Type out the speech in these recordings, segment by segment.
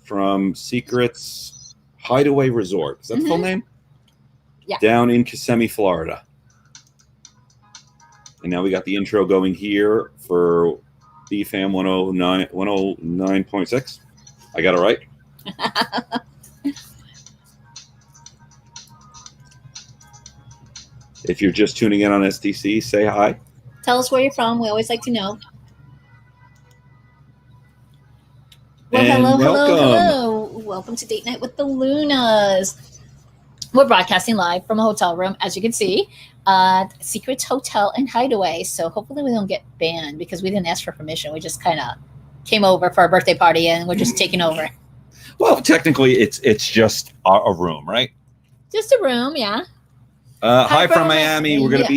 From Secrets Hideaway Resort. Is that the full name? Yeah. Down in Kissimmee, Florida. And now we got the intro going here for BFAM 109.6. I got it right. If you're just tuning in on SDC, say hi. Tell us where you're from. We always like to know. Well, hello. Welcome to Date Night with the Lunas. We're broadcasting live from a hotel room, as you can see, Secrets Hotel and Hideaway. So hopefully we don't get banned because we didn't ask for permission. We just kind of came over for our birthday party and we're just taking over. Well, technically, it's just a room, right? Just a room, yeah. Hi from Miami. We're gonna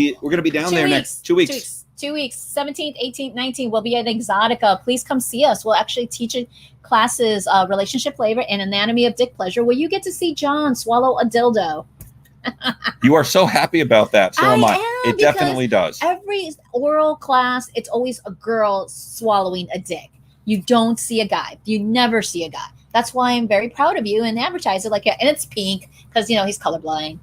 be down there next 2 weeks. 2 weeks, 17th, 18th, 19th. We'll be at Exotica. Please come see us. We'll actually teach classes, relationship flavor and anatomy of dick pleasure, where you get to see John swallow a dildo. You are so happy about that. So am I. It definitely does. Every oral class, it's always a girl swallowing a dick. You don't see a guy. You never see a guy. That's why I'm very proud of you and advertise it like it. And it's pink because, he's colorblind.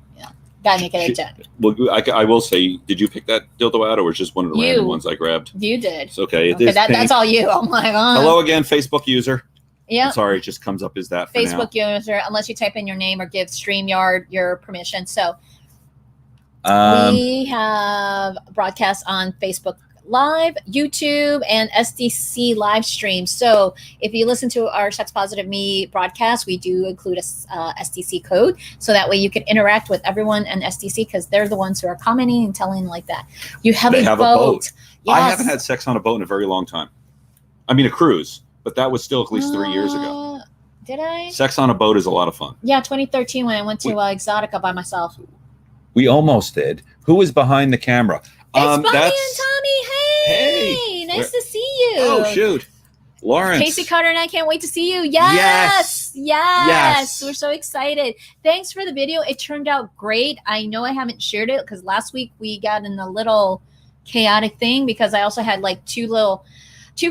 Gotta make it a 10. Well, I will say, did you pick that dildo out, or was just one of the random ones I grabbed? You did. It's okay. That's all you. Oh my god. Hello again, Facebook user. Yeah. Sorry, it just comes up as that. Facebook user, unless you type in your name or give StreamYard your permission. So we have broadcasts on Facebook Live, YouTube, and SDC live stream. So if you listen to our Sex Positive Me broadcast, we do include a SDC code, so that way you can interact with everyone in SDC because they're the ones who are commenting and telling like that. You have a boat. Yes. I haven't had sex on a boat in a very long time. I mean, a cruise, but that was still at least 3 years ago. Did I? Sex on a boat is a lot of fun. Yeah, 2013 when I went to Exotica by myself. We almost did. Who is behind the camera? It's Bonnie and Tommy. Hey, nice to see you. Oh, shoot. Lawrence. Casey Carter and I can't wait to see you. Yes. We're so excited. Thanks for the video. It turned out great. I know I haven't shared it because last week we got in a little chaotic thing because I also had like two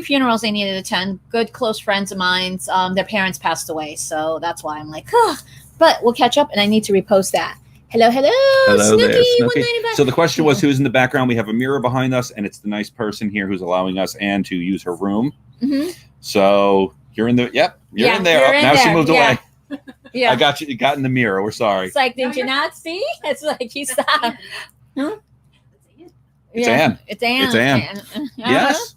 funerals I needed to attend. Good close friends of mine. Their parents passed away. So that's why I'm like, but we'll catch up and I need to repost that. Hello, Snooki. There, Snooki. So the question was, who's in the background? We have a mirror behind us, and it's the nice person here who's allowing us Anne to use her room. Mm-hmm. So you're in the. Yep, you're in there. Now she moved away. Yeah, I got you. You got in the mirror. We're sorry. It's like, did you not see? It's like you stopped. Huh? It's Anne. It's Anne. It's Anne. Yes.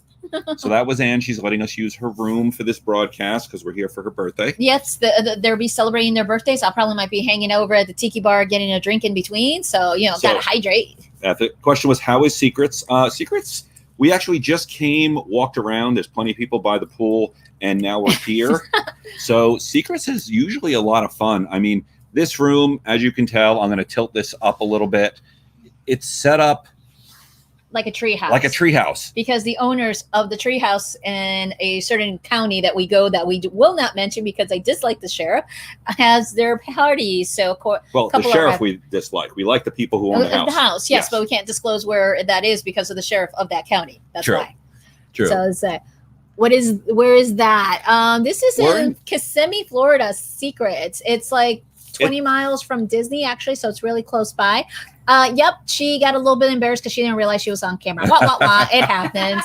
So that was Anne. She's letting us use her room for this broadcast because we're here for her birthday. Yes, they'll be celebrating their birthdays. I probably might be hanging over at the tiki bar getting a drink in between. So, gotta hydrate. The question was, how is Secrets? Secrets, we actually just walked around. There's plenty of people by the pool, and now we're here. So Secrets is usually a lot of fun. I mean, this room, as you can tell, I'm going to tilt this up a little bit. It's set up like a tree house. Because the owners of the tree house in a certain county that we will not mention because I dislike the sheriff, has their parties. So, the sheriff we dislike. We like the people who own the house. The house, yes, but we can't disclose where that is because of the sheriff of that county. That's why. True. So it's where is that? This is in Kissimmee, Florida. Secrets. It's like 20 miles from Disney, actually, so it's really close by. Yep, she got a little bit embarrassed because she didn't realize she was on camera. It happens.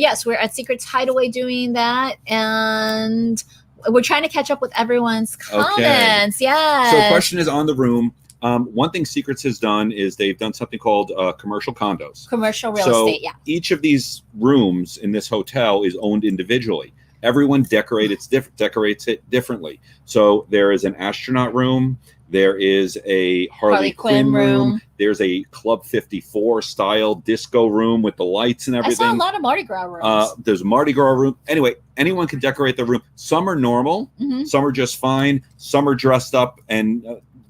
Yes, we're at Secrets Hideaway doing that, and we're trying to catch up with everyone's comments. Okay. Yeah. So, question is on the room. One thing Secrets has done is they've done something called commercial condos. Commercial real estate. Yeah. Each of these rooms in this hotel is owned individually. Everyone decorates it differently. So there is an astronaut room. There is a Harley Quinn room. There's a Club 54 style disco room with the lights and everything. I saw a lot of Mardi Gras rooms. There's a Mardi Gras room. Anyway, anyone can decorate the room. Some are normal. Mm-hmm. Some are just fine. Some are dressed up and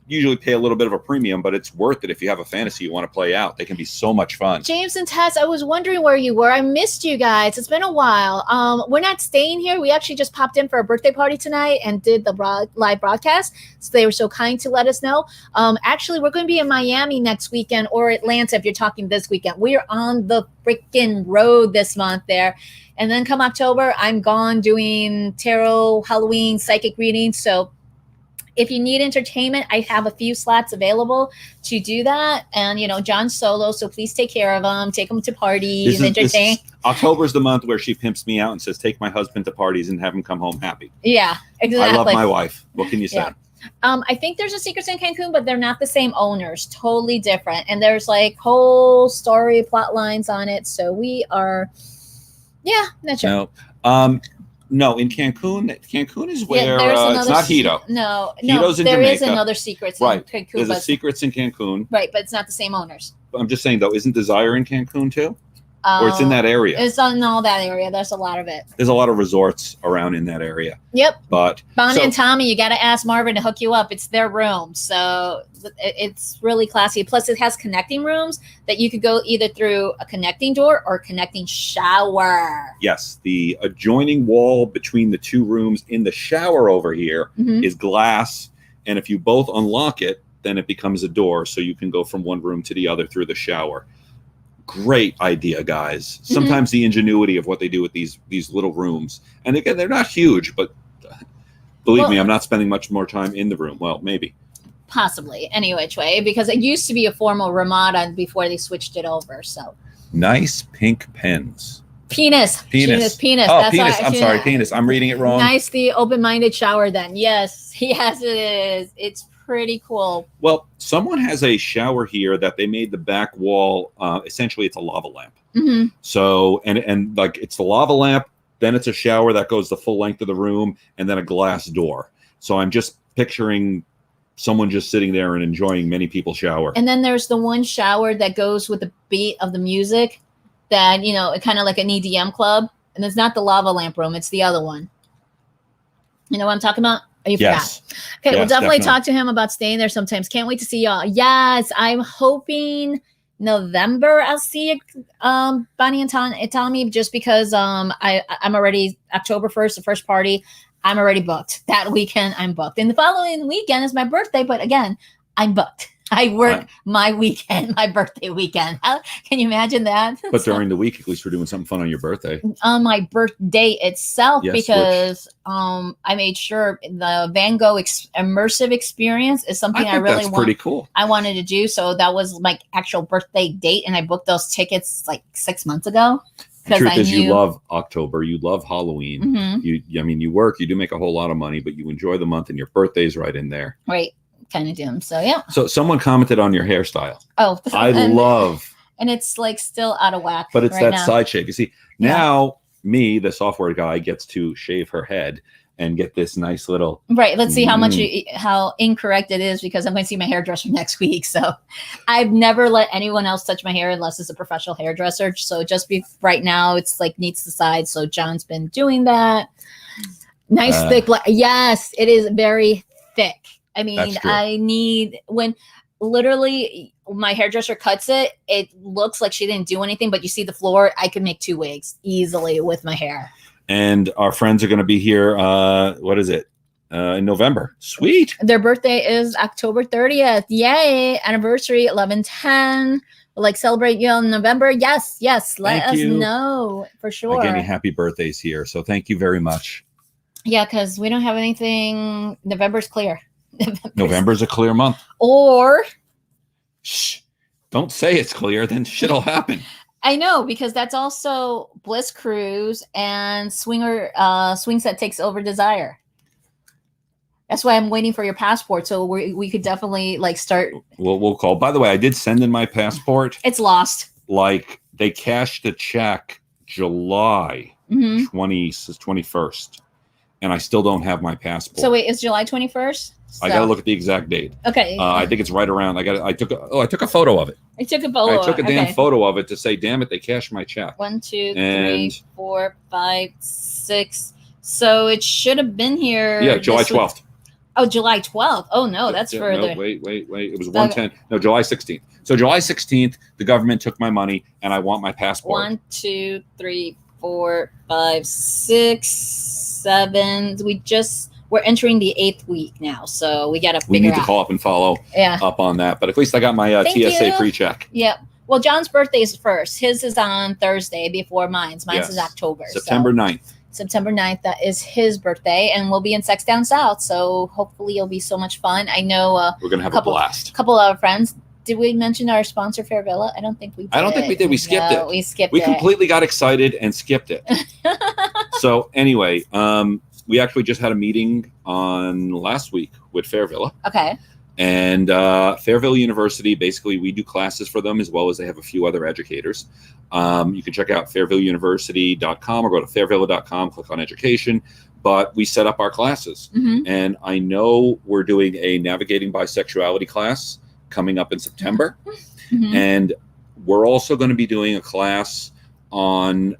usually pay a little bit of a premium, but it's worth it if you have a fantasy you want to play out. They can be so much fun. James and Tess, I was wondering where you were. I missed you guys. It's been a while. We're not staying here. We actually just popped in for a birthday party tonight and did the live broadcast. So they were so kind to let us know. Actually, we're going to be in Miami next weekend, or Atlanta if you're talking this weekend. We are on the freaking road this month there. And then come October, I'm gone doing tarot, Halloween, psychic readings. So if you need entertainment, I have a few slots available to do that. And, you know, John's solo, so please take care of him. Take him to parties, entertain. October's the month where she pimps me out and says, take my husband to parties and have him come home happy. Yeah, exactly. I love my wife. What can you say? Yeah. I think there's a Secrets in Cancun, but they're not the same owners. Totally different. And there's like whole story plot lines on it. So we are, not sure. No, in Cancun is where it's not Hito. Hito's in Jamaica. There is another Secrets in Cancun. There's a Secrets in Cancun. Right, but it's not the same owners. I'm just saying, though, isn't Desire in Cancun, too? Or it's in that area? It's in all that area. There's a lot of it. There's a lot of resorts around in that area. Yep. But Bonnie and Tommy, you got to ask Marvin to hook you up. It's their room. So it's really classy. Plus, it has connecting rooms that you could go either through a connecting door or a connecting shower. Yes. The adjoining wall between the two rooms in the shower over here is glass. And if you both unlock it, then it becomes a door. So you can go from one room to the other through the shower. Great idea, guys. Sometimes the ingenuity of what they do with these little rooms. And again, they're not huge, but believe me, I'm not spending much more time in the room. Well, maybe. Possibly. Any which way, because it used to be a formal Ramada before they switched it over. So nice pink pens. Penis. Oh, That's penis. I'm sorry, penis. I'm reading it wrong. Nice, the open-minded shower then. Yes, it is. It's pretty cool. Well, someone has a shower here that they made the back wall. Essentially, it's a lava lamp. So, and like it's the lava lamp, then it's a shower that goes the full length of the room, and then a glass door. So I'm just picturing someone just sitting there and enjoying many people shower. And then there's the one shower that goes with the beat of the music that, you know, kind of like an EDM club. And it's not the lava lamp room. It's the other one. You know what I'm talking about? Oh, you yes. forgot. Okay, we'll definitely talk to him about staying there sometimes. Can't wait to see y'all. Yes, I'm hoping November I'll see Bonnie and Tommy, just because I'm already October 1st, the first party. I'm already booked. That weekend I'm booked. And the following weekend is my birthday, but again, I'm booked. I work my weekend, my birthday weekend. Can you imagine that? But during the week, at least we're doing something fun on your birthday. On my birthday itself, because I made sure the Van Gogh immersive experience is something I really want. Pretty cool. I wanted to do. So that was my actual birthday date. And I booked those tickets like 6 months ago. The truth is, you love October. You love Halloween. You work. You do make a whole lot of money, but you enjoy the month, and your birthday's right in there. Right. Kind of dim. So yeah. So someone commented on your hairstyle. Oh, I love. And it's like still out of whack. But it's that side shave. You see, now me, the software guy, gets to shave her head and get this nice little. Right. Let's see how incorrect it is, because I'm going to see my hairdresser next week. So I've never let anyone else touch my hair unless it's a professional hairdresser. So right now it's like needs the side. So John's been doing that. Nice thick. Yes, it is very thick. I mean, I need when literally my hairdresser cuts it, it looks like she didn't do anything, but you see the floor. I could make 2 wigs easily with my hair. And our friends are going to be here. What is it? In November. Sweet. Their birthday is October 30th. Yay. Anniversary 11/10. We'll like celebrate you in November. Yes. Let us know for sure. Again, happy birthdays here. So thank you very much. Yeah, because we don't have anything. November's clear. November's a clear month. Or shh, don't say it's clear, then shit'll happen. I know, because that's also Bliss Cruise and Swings that takes over Desire. That's why I'm waiting for your passport, so we could definitely like start. We'll call. By the way, I did send in my passport. It's lost. Like they cashed the check July 21st, and I still don't have my passport. So wait, it's July 21st? I got to look at the exact date. Okay. I think it's right around. I took a photo of it. I took a photo. I took a damn photo of it to say, damn it, they cashed my check. 1, 2, 3, 4, 5, 6. So it should have been here. Yeah, July 12th. Oh, July 12th. Oh no, that's No, further. wait. It was 110. No, July 16th. So July 16th, the government took my money, and I want my passport. 1, 2, 3, 4, 5, 6, 7. We're entering the 8th week now, so we got to figure out. We need to call up and follow up on that. But at least I got my TSA pre-check. Yep. Well, John's birthday is first. His is on Thursday before mine's. Mine's is October. September 9th. September 9th, that is his birthday, and we'll be in Sex Down South, so hopefully it'll be so much fun. I know we're going to have a blast. A couple of friends. Did we mention our sponsor, Fair Villa? I don't think we did. I don't think we did. We skipped it. We skipped it. We it. completely got excited and skipped it. So anyway, we actually just had a meeting on last week with Fair Villa. Okay. And Fairville University, basically, we do classes for them as well as they have a few other educators. You can check out fairvilleuniversity.com or go to fairvilla.com, click on education. But we set up our classes. And I know we're doing a navigating bisexuality class coming up in September. And we're also going to be doing a class on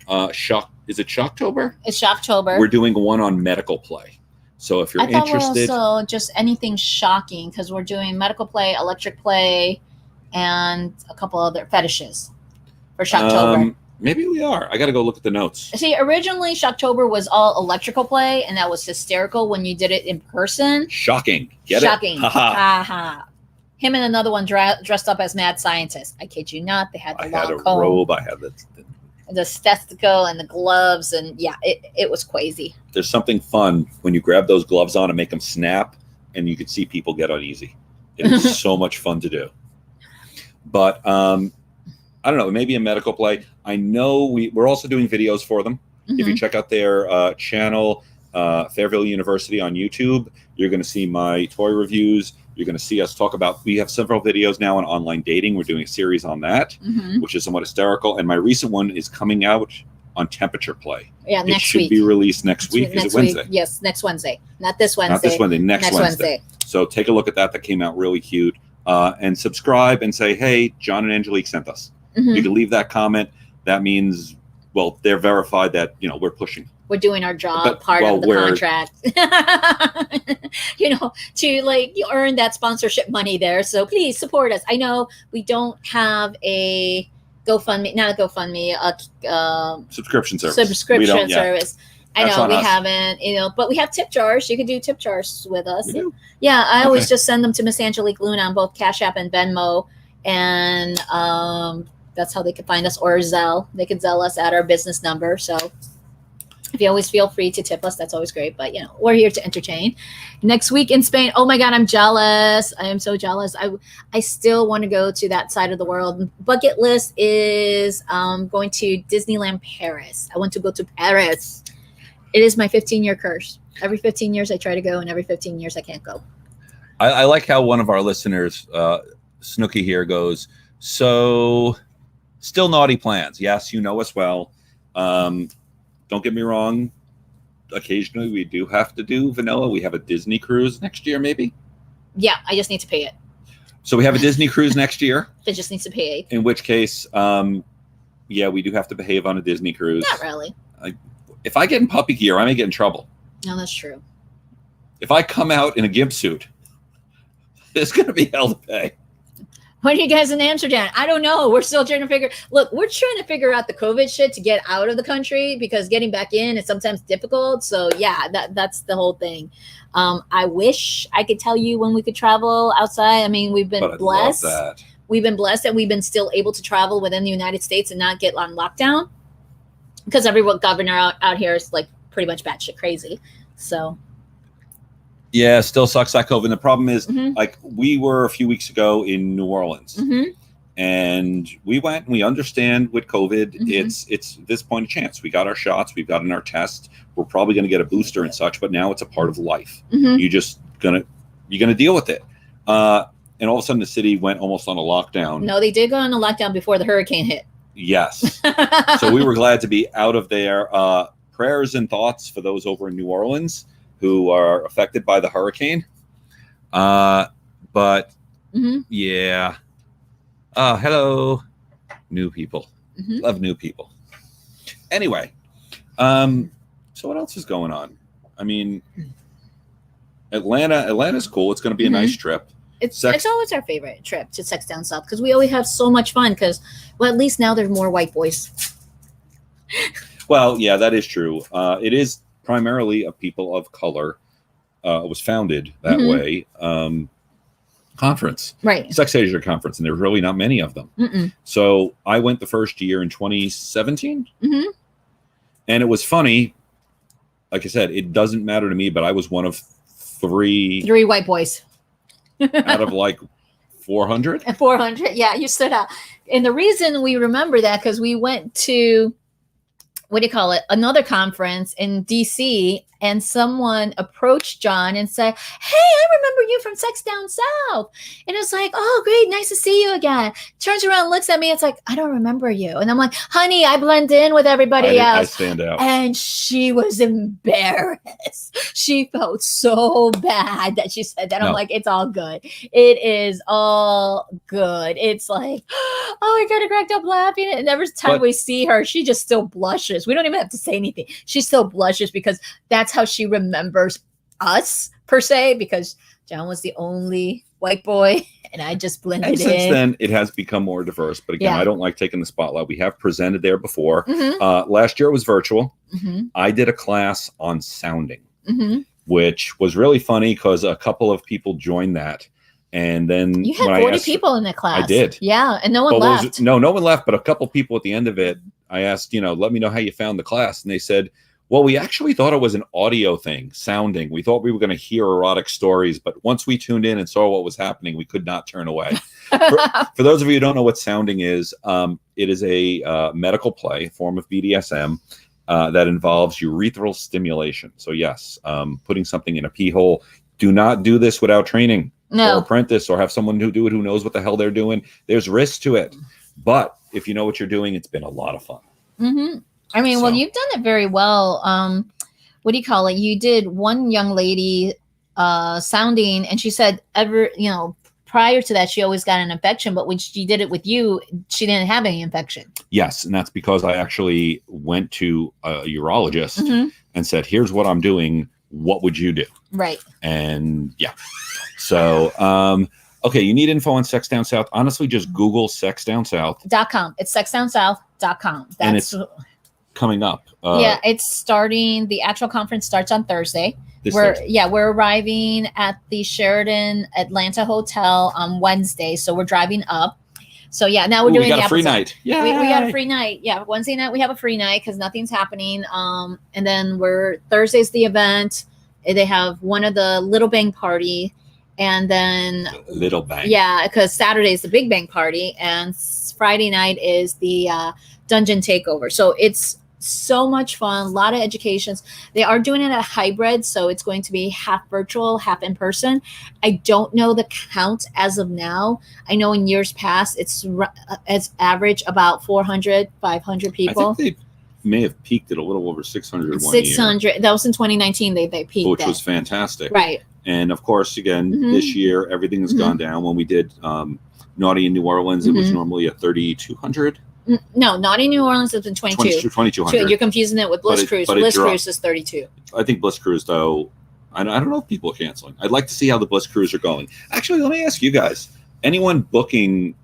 is it Shocktober? It's Shocktober. We're doing one on medical play. So if you're interested, also just anything shocking, because we're doing medical play, electric play, and a couple other fetishes for Shocktober. Maybe we are. I got to go look at the notes. See, originally Shocktober was all electrical play, and that was hysterical when you did it in person. Shocking. Get Shocking. it? Shocking. Him and another one dressed up as mad scientists. I kid you not. They had the long comb. comb. Robe. I had the stethoscope and the gloves, and yeah, it was crazy. There's something fun when you grab those gloves on and make them snap, and you can see people get uneasy. It is so much fun to do. But I don't know, maybe a medical play. I know we're also doing videos for them. If you check out their channel, Fairville University on YouTube, you're going to see my toy reviews. You're going to see us talk about, we have several videos now on online dating. We're doing a series on that, which is somewhat hysterical. And my recent one is coming out on temperature play. Yeah, next week. It should be released next week. Is it Wednesday? Yes, next Wednesday. Not this Wednesday. Not this Wednesday, next Wednesday. So take a look at that. That came out really cute. And subscribe and say, hey, John and Angelique sent us. You can leave that comment. That means, well, they're verified that, we're pushing. We're doing our job, part of the contract, to earn that sponsorship money there. So please support us. I know we don't have a GoFundMe, not a GoFundMe, a subscription service. Service. I know we haven't, but we have tip jars. You can do tip jars with us. Yeah, I always just send them to Miss Angelique Luna on both Cash App and Venmo. And that's how they can find us, or Zelle. They can Zelle us at our business number. So if you always feel free to tip us, that's always great. But, we're here to entertain. Next week in Spain, oh, my God, I'm jealous. I am so jealous. I still want to go to that side of the world. Bucket list is going to Disneyland Paris. I want to go to Paris. It is my 15-year curse. Every 15 years I try to go, and every 15 years I can't go. I like how one of our listeners, Snooky here, goes, so still naughty plans. Yes, you know us well. Don't get me wrong. Occasionally, we do have to do vanilla. We have a Disney cruise next year, maybe. Yeah, I just need to pay it. So we have a Disney cruise next year. It just needs to pay it. In which case, we do have to behave on a Disney cruise. Not really. If I get in puppy gear, I may get in trouble. No, that's true. If I come out in a gimp suit, there's going to be hell to pay. When are you guys in Amsterdam? I don't know. We're still trying to figure out the COVID shit to get out of the country, because getting back in is sometimes difficult. So yeah, that's the whole thing. I wish I could tell you when we could travel outside. I mean, we've been blessed. We've been blessed that we've been still able to travel within the United States and not get on lockdown, because every governor out here is like pretty much batshit crazy. So yeah, still sucks that COVID. And the problem is, like, we were a few weeks ago in New Orleans, and we went and we understand with COVID, it's this point of chance. We got our shots, we've gotten our tests. We're probably going to get a booster and such, but now it's a part of life. You're gonna deal with it. And all of a sudden, the city went almost on a lockdown. No, they did go on a lockdown before the hurricane hit. Yes. So we were glad to be out of there. Prayers and thoughts for those over in New Orleans who are affected by the hurricane. But yeah. Hello, new people. Love new people. Anyway, so what else is going on? I mean, Atlanta's cool. It's going to be a nice trip. It's always our favorite trip to Sex Down South because we always have so much fun. Because at least now there's more white boys. Well, yeah, that is true. It is primarily a people of color. It was founded that way. Conference, right? Sex Asia conference, and there's really not many of them. So I went the first year in 2017, and it was funny. Like I said, it doesn't matter to me, but I was one of three white boys out of like 400. 400, yeah, you stood out. And the reason we remember that because we went to another conference in DC, and someone approached John and said, "Hey, I remember you from Sex Down South." And it's like, "Oh, great, nice to see you again." Turns around, looks at me, it's like, "I don't remember you." And I'm like, "Honey, I blend in with everybody else. I stand out." And she was embarrassed. She felt so bad that she said that. I'm like, "It's all good. It is all good." It's like, oh, I kind of cracked up laughing. And every time we see her, she just still blushes. We don't even have to say anything. She still blushes because that's how she remembers us per se, because John was the only white boy and I just blended in. Since then, it has become more diverse. But again, I don't like taking the spotlight. We have presented there before. Last year it was virtual. I did a class on sounding, which was really funny because a couple of people joined that. And then you had 40 people in the class. I did. Yeah. And no one left. No one left. But a couple people at the end of it, I asked, let me know how you found the class. And they said, well, we actually thought it was an audio thing, sounding. We thought we were going to hear erotic stories, but once we tuned in and saw what was happening, we could not turn away. For those of you who don't know what sounding is, it is a medical play, form of BDSM, that involves urethral stimulation. So yes, putting something in a pee hole. Do not do this without training or apprentice, or have someone who do it who knows what the hell they're doing. There's risk to it. But if you know what you're doing, it's been a lot of fun. I mean, well, you've done it very well. What do you call it? You did one young lady sounding, and she said prior to that, she always got an infection, but when she did it with you, she didn't have any infection. Yes. And that's because I actually went to a urologist and said, here's what I'm doing. What would you do? Right. And yeah. So, okay, you need info on Sex Down South. Honestly, just Google sexdownsouth.com. It's sexdownsouth.com. That's and it's coming up. It's starting. The actual conference starts on Thursday. We're arriving at the Sheraton Atlanta Hotel on Wednesday, so we're driving up. So yeah, now we're doing. We got a free night. Yeah, we got a free night. Yeah, Wednesday night we have a free night because nothing's happening. And then Thursday's the event. They have one of the Little Bang Party, and then Little Bang. Yeah, because Saturday's the Big Bang Party, and Friday night is the Dungeon Takeover. So it's so much fun, a lot of educations. They are doing it at hybrid, so it's going to be half virtual, half in person. I don't know the count as of now. I know in years past it's average about 400, 500 people. I think they may have peaked at a little over 600 600. That was in 2019 they peaked, which was fantastic. Right. And of course, again, this year everything has gone down. When we did Naughty in New Orleans, it was normally at 3,200. No, Naughty New Orleans is in 2200. You're confusing it with Bliss Cruise. Bliss Cruise is 32. I think Bliss Cruise, though, I don't know if people are canceling. I'd like to see how the Bliss Cruise are going. Actually, let me ask you guys, anyone booking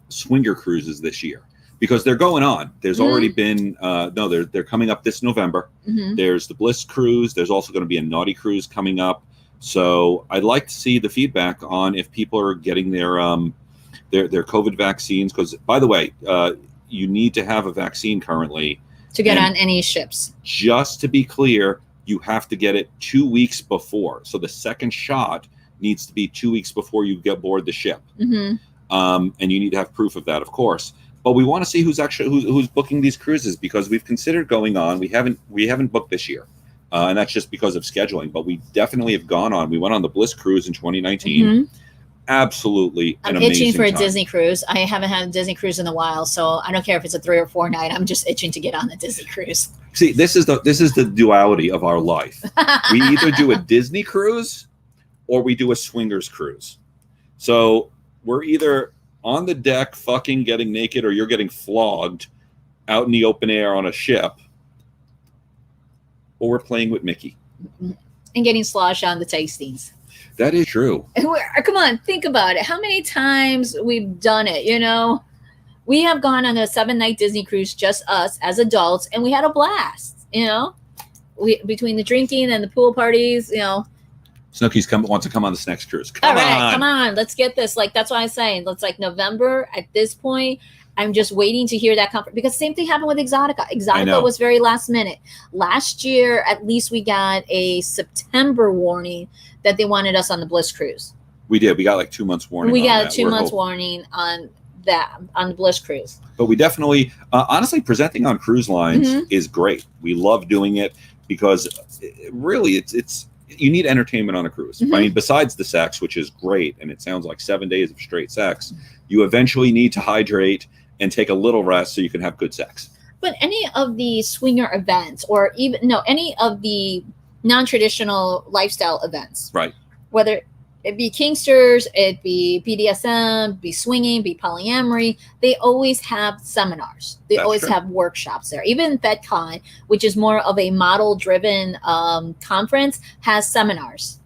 swinger cruises this year? Because they're going on. There's already been, they're coming up this November. There's the Bliss Cruise. There's also going to be a Naughty Cruise coming up. So I'd like to see the feedback on if people are getting their COVID vaccines, because by the way, you need to have a vaccine currently to get on any ships. Just to be clear, you have to get it 2 weeks before. So the second shot needs to be 2 weeks before you get aboard the ship. And you need to have proof of that, of course. But we want to see who's booking these cruises, because we've considered going on. We haven't booked this year, and that's just because of scheduling. But we definitely have gone on. We went on the Bliss Cruise in 2019. Absolutely an amazing itching for a time. Disney cruise. I haven't had a Disney cruise in a while, so I don't care if it's a 3 or 4 night. I'm just itching to get on a Disney cruise. See, this is the duality of our life. We either do a Disney cruise or we do a swingers cruise. So we're either on the deck fucking getting naked, or you're getting flogged out in the open air on a ship, or we're playing with Mickey. and getting sloshed on the tastings. That is true. And come on, think about it. How many times we've done it, you know? We have gone on a 7-night Disney cruise, just us as adults, and we had a blast, you know? Between the drinking and the pool parties, you know. Snooki's wants to come on this next cruise. Come on, let's get this. Like, that's why I'm saying, let's like November at this point. I'm just waiting to hear that comfort, because same thing happened with Exotica. Exotica was very last minute. Last year, at least we got a September warning that they wanted us on the Bliss cruise. We did. We got like 2 months warning. We got a 2 months warning on that, on the Bliss cruise. But we definitely, honestly, presenting on cruise lines is great. We love doing it because really it's you need entertainment on a cruise. I mean, besides the sex, which is great, and it sounds like 7 days of straight sex, you eventually need to hydrate and take a little rest so you can have good sex. But any of the swinger events, or even any of the non-traditional lifestyle events, right? Whether it be kinksters, it be BDSM, be swinging, be polyamory, they always have seminars. They always have workshops there. Even FedCon, which is more of a model-driven conference, has seminars.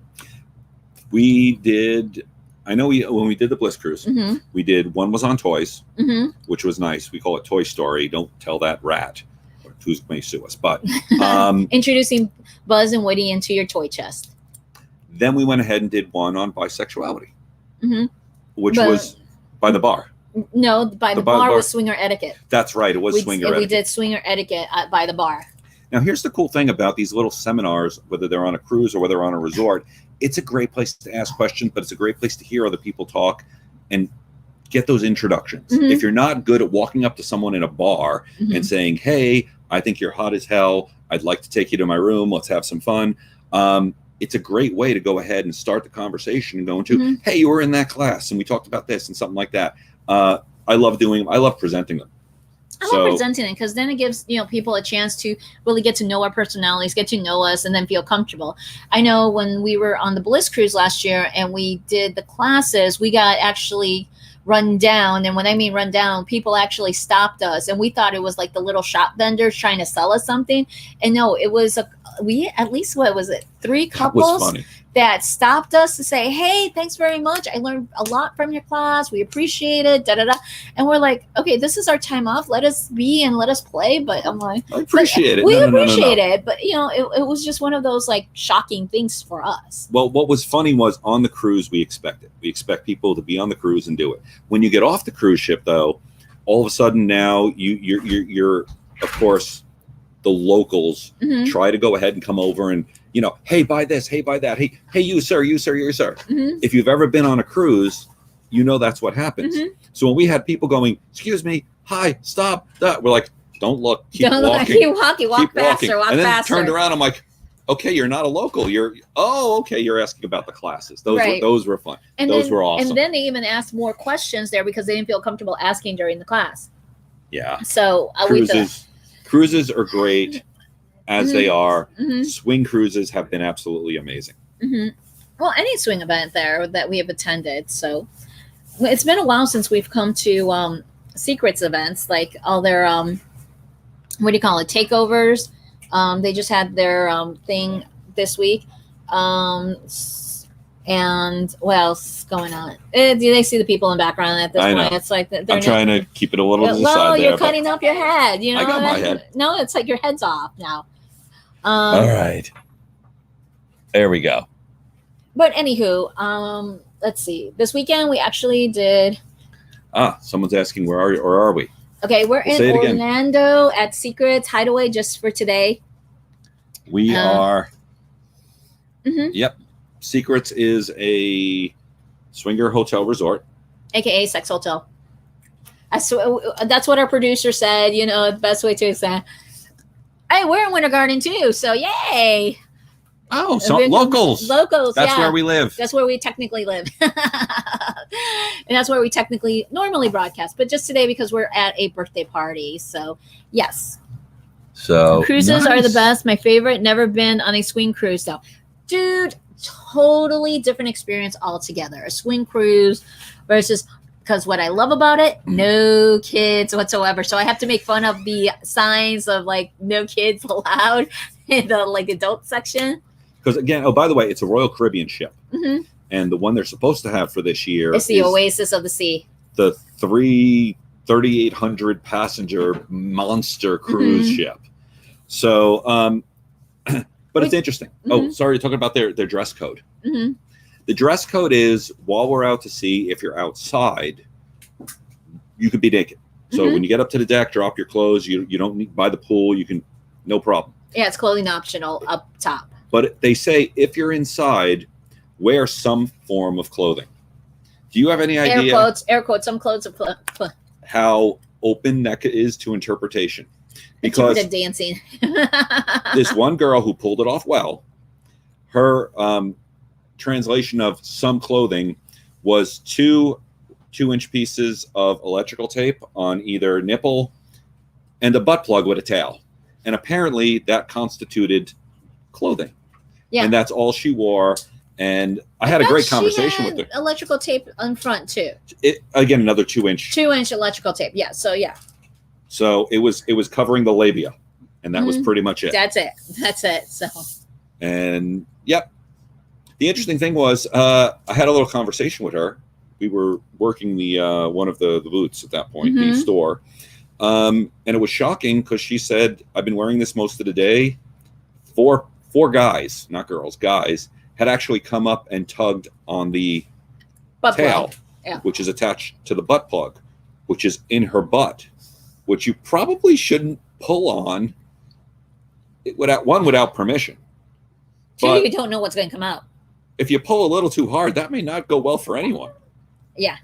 We did. I know when we did the Bliss cruise, we did one was on toys, which was nice. We call it Toy Story. Don't tell that rat. Who may sue us? But introducing Buzz and Woody into your toy chest. Then we went ahead and did one on bisexuality, which was by the bar. No, by the bar was swinger etiquette. That's right. It was swinger etiquette. We did swinger etiquette by the bar. Now, here's the cool thing about these little seminars, whether they're on a cruise or whether they're on a resort. It's a great place to ask questions, but it's a great place to hear other people talk and get those introductions. If you're not good at walking up to someone in a bar and saying, hey, I think you're hot as hell. I'd like to take you to my room. Let's have some fun. It's a great way to go ahead and start the conversation and go into, hey, you were in that class and we talked about this and something like that. I love presenting them. I love presenting it because then it gives people a chance to really get to know our personalities, get to know us, and then feel comfortable. I know when we were on the Bliss cruise last year and we did the classes, we got actually run down. And when I mean run down, people actually stopped us, and we thought it was like the little shop vendors trying to sell us something. And no, it was at least, what was it, 3 couples that stopped us to say, hey, thanks very much. I learned a lot from your class. We appreciate it. And we're like, okay, this is our time off. Let us be and let us play. But I'm like, I appreciate it. We appreciate it. But, it was just one of those like shocking things for us. Well, what was funny was on the cruise, we expect people to be on the cruise and do it. When you get off the cruise ship, though, all of a sudden now you're of course, the locals try to go ahead and come over and, hey, buy this, hey, buy that. Hey, you, sir, you, sir, you, sir. If you've ever been on a cruise, that's what happens. So when we had people going, excuse me, hi, stop, we're like, don't look, keep walking. Walk faster, walk and then faster. Turned around, I'm like, okay, you're not a local. You're asking about the classes. Those were fun. Those were awesome. And then they even asked more questions there because they didn't feel comfortable asking during the class. Yeah. So cruises are great as they are. Swing cruises have been absolutely amazing. Well, any swing event there that we have attended. So it's been a while since we've come to secrets events, like all their what do you call it, takeovers. They just had their thing this week. And what else is going on? Do they see the people in the background at this point? It's like I'm trying to keep it a little to the side you're cutting off your head. I got my head. No, it's like your head's off now. All right. There we go. But anywho, let's see. This weekend we actually did. Someone's asking where are we? Okay, we're in Orlando at Secrets Hideaway just for today. We are. Yep. Secrets is a swinger hotel resort, aka sex hotel. That's what our producer said. The best way to say. Hey, we're in Winter Garden too, so yay! Oh, so locals. That's where we live. That's where we technically live, and that's where we technically normally broadcast. But just today because we're at a birthday party, so yes. So cruises are the best. My favorite. Never been on a swing cruise though, dude. Totally different experience altogether. A swing cruise versus, because what I love about it, no kids whatsoever. So I have to make fun of the signs of like no kids allowed in the like adult section. because again, oh, by the way, it's a Royal Caribbean ship. Mm-hmm. And the one they're supposed to have for this year is the Oasis of the Sea. The 3,800 passenger monster cruise ship. So, but it's interesting. Oh, sorry, you're talking about their dress code. Mm-hmm. The dress code is, while we're out to sea, if you're outside, you can be naked. So when you get up to the deck, drop your clothes. You don't need, by the pool, you can, no problem. Yeah, it's clothing optional up top. But they say if you're inside, wear some form of clothing. Do you have any idea? Air quotes, some clothes are how open that is to interpretation? Because dancing. this one girl who pulled it off well, her translation of some clothing was 2-inch pieces of electrical tape on either nipple and a butt plug with a tail. And apparently that constituted clothing. Yeah. And that's all she wore. And I had a great conversation with her. Electrical tape on front too. Again, another 2-inch. 2-inch electrical tape. Yeah. So yeah. So it was covering the labia, and that was pretty much it. That's it. So. And yep. The interesting thing was, I had a little conversation with her. We were working the one of the booths at that point, the store, and it was shocking because she said, "I've been wearing this most of the day." Four guys, not girls, guys, had actually come up and tugged on the tail, which is attached to the butt plug, which is in her butt, which you probably shouldn't pull on without permission. Two, you don't know what's going to come out. If you pull a little too hard, that may not go well for anyone. Yeah.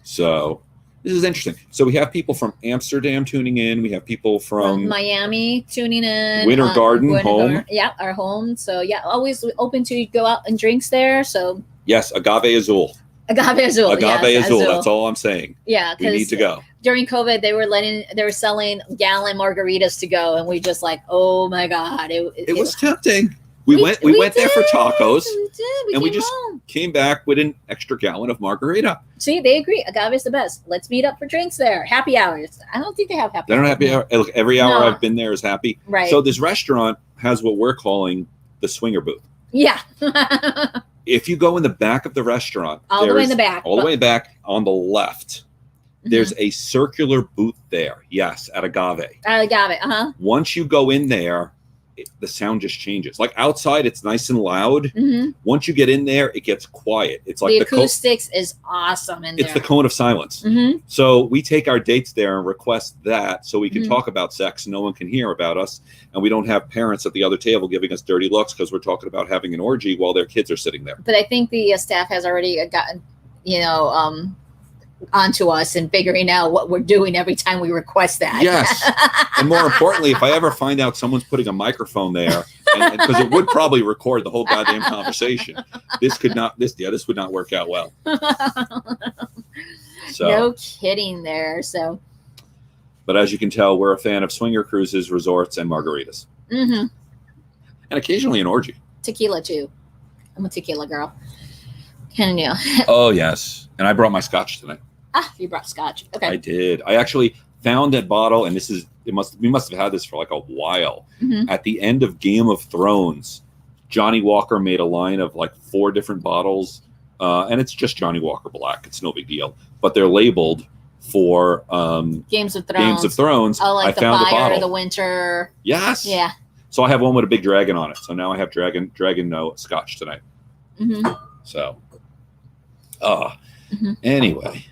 So this is interesting. So we have people from Amsterdam tuning in. We have people from Miami tuning in. Winter Garden, home. Yeah, our home. So yeah, always open to go out and drinks there. So yes, Agave Azul. Agave Azul. Agave Azul. That's all I'm saying. Yeah, we need to go. During COVID, they were selling gallon margaritas to go, and we just like, oh my god, it was tempting. We went there for tacos. We did. We just came back with an extra gallon of margarita. See, they agree. Agave is the best. Let's meet up for drinks there. Happy hours. I don't think they have happy hours. They don't have happy hour. Look, every hour I've been there is happy. Right. So this restaurant has what we're calling the swinger booth. Yeah. If you go in the back of the restaurant, all the way in the back, all the way back on the left, there's a circular booth there. Yes, at Agave. At Agave, Once you go in there, the sound just changes. Like outside, it's nice and loud. Once you get in there, it gets quiet. It's like the acoustics is awesome in there. It's the cone of silence. So we take our dates there and request that so we can talk about sex. No one can hear about us, and we don't have parents at the other table giving us dirty looks because we're talking about having an orgy while their kids are sitting there. But I think the staff has already gotten, onto us and figuring out what we're doing every time we request that. Yes. And more importantly, if I ever find out someone's putting a microphone there, because it would probably record the whole goddamn conversation, this would not work out well. So, no kidding there. So, but as you can tell, we're a fan of swinger cruises, resorts, and margaritas. And occasionally an orgy. Tequila too. I'm a tequila girl. Can you? Oh yes. And I brought my scotch tonight. You brought scotch. Okay. I did. I actually found that bottle, and we must have had this for like a while. At the end of Game of Thrones, Johnny Walker made a line of like 4 different bottles, and it's just Johnny Walker Black. It's no big deal, but they're labeled for Games of Thrones. Games of Thrones. Oh, like I found the fire, a bottle. the winter. Yes. Yeah. So I have one with a big dragon on it. So now I have dragon scotch tonight. So, anyway.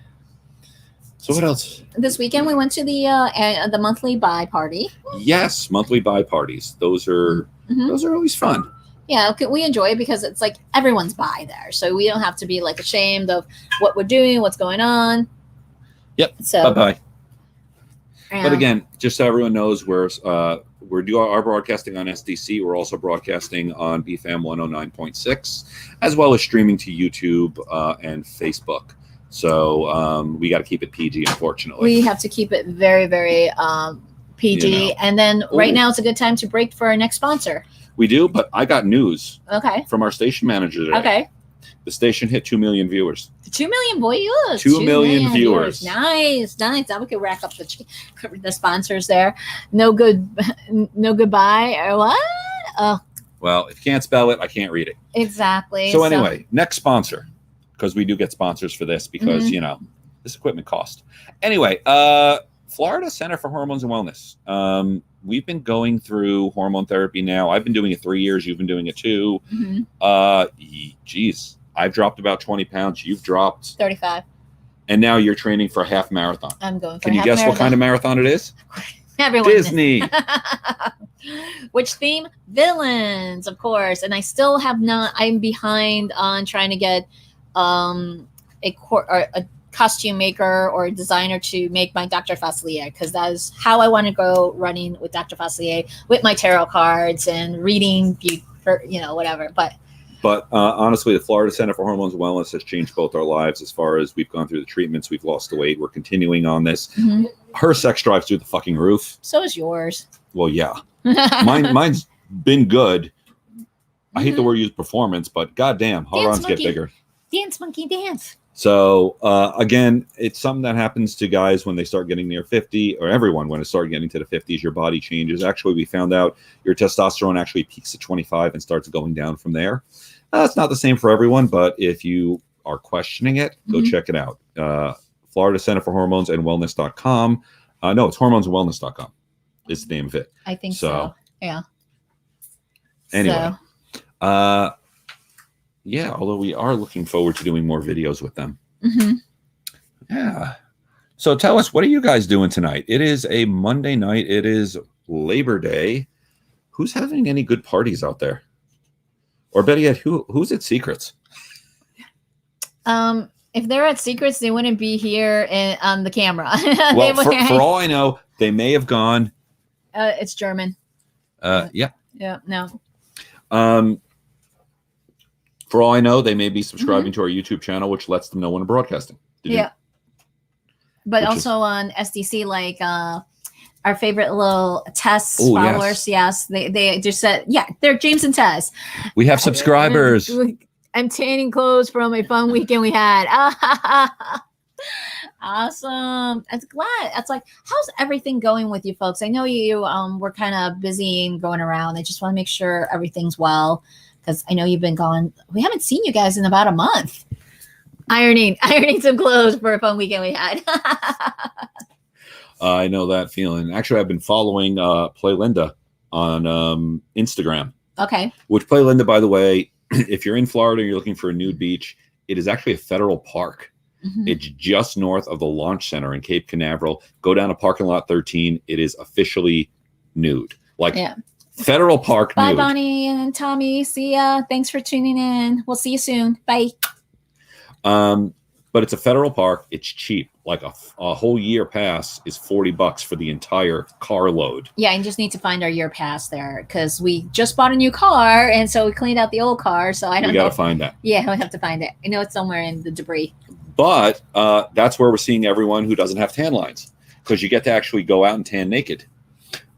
So what else? This weekend we went to the monthly buy party. Yes, monthly buy parties. Those are always fun. Yeah, we enjoy it because it's like everyone's buy there, so we don't have to be like ashamed of what we're doing, what's going on. Yep. So bye. But again, just so everyone knows, we're broadcasting on SDC. We're also broadcasting on BFM 109.6, as well as streaming to YouTube and Facebook. So we got to keep it PG, unfortunately. We have to keep it very, very PG. And then right now it's a good time to break for our next sponsor. We do, but I got news. Okay. From our station manager today. Okay. The station hit 2 million viewers. 2 million viewers. 2 million viewers. Nice. Now we can rack up the sponsors there. No goodbye or what? Oh, well, if you can't spell it, I can't read it. Exactly. So anyway, next sponsor, because we do get sponsors for this because you know this equipment cost. Anyway, Florida Center for Hormones and Wellness. We've been going through hormone therapy now. I've been doing it 3 years. You've been doing it too. Geez, I've dropped about 20 pounds. You've dropped 35. And now you're training for a half marathon. I'm going for Can you guess what kind of marathon it is? Everyone Disney. Which theme? Villains, of course. And I still have not. I'm behind on trying to get a costume maker or designer to make my Dr. Facilier, because that is how I want to go running with Dr. Facilier, with my tarot cards and reading, whatever. But honestly, the Florida Center for Hormones and Wellness has changed both our lives as far as we've gone through the treatments. We've lost the weight. We're continuing on this. Her sex drive's through the fucking roof. So is yours. Well, yeah. Mine's been good. I hate the word use performance, but goddamn, how runs get bigger. Dance, monkey, dance. So again, it's something that happens to guys when they start getting near 50, or everyone when it starts getting to the 50s, your body changes. Actually, we found out your testosterone actually peaks at 25 and starts going down from there. It's not the same for everyone, but if you are questioning it, go check it out. Florida Center for Hormones and Wellness.com. No, it's hormonesandwellness.com is the name of it. I think so. Yeah. Anyway. Yeah, although we are looking forward to doing more videos with them. Yeah. So tell us, what are you guys doing tonight? It is a Monday night. It is Labor Day. Who's having any good parties out there? Or better yet, who's at Secrets? If they're at Secrets, they wouldn't be here on the camera. Well, for all I know, they may have gone. It's German. Yeah. Yeah, no. For all I know, they may be subscribing to our YouTube channel, which lets them know when we're broadcasting. But also on SDC, like our favorite little Tess followers. Yes, they just said, they're James and Tess. We have subscribers. I'm tanning clothes from a fun weekend we had. Awesome. I'm glad. It's like, how's everything going with you folks? I know you were kind of busy and going around. I just want to make sure everything's well, because I know you've been gone. We haven't seen you guys in about a month. Ironing some clothes for a fun weekend we had. I know that feeling. Actually, I've been following Play Linda on Instagram. Okay. Which Play Linda, by the way, if you're in Florida and you're looking for a nude beach, it is actually a federal park. It's just north of the Launch Center in Cape Canaveral. Go down to parking lot 13. It is officially nude. Federal park Bye, nude. Bonnie and Tommy. See ya. Thanks for tuning in. We'll see you soon. Bye. But it's a federal park. It's cheap. Like a whole year pass is $40 for the entire carload. Yeah, I just need to find our year pass there, because we just bought a new car, and so we cleaned out the old car. So I don't know. We got to find that. Yeah, we have to find it. I know it's somewhere in the debris. But that's where we're seeing everyone who doesn't have tan lines, because you get to actually go out and tan naked.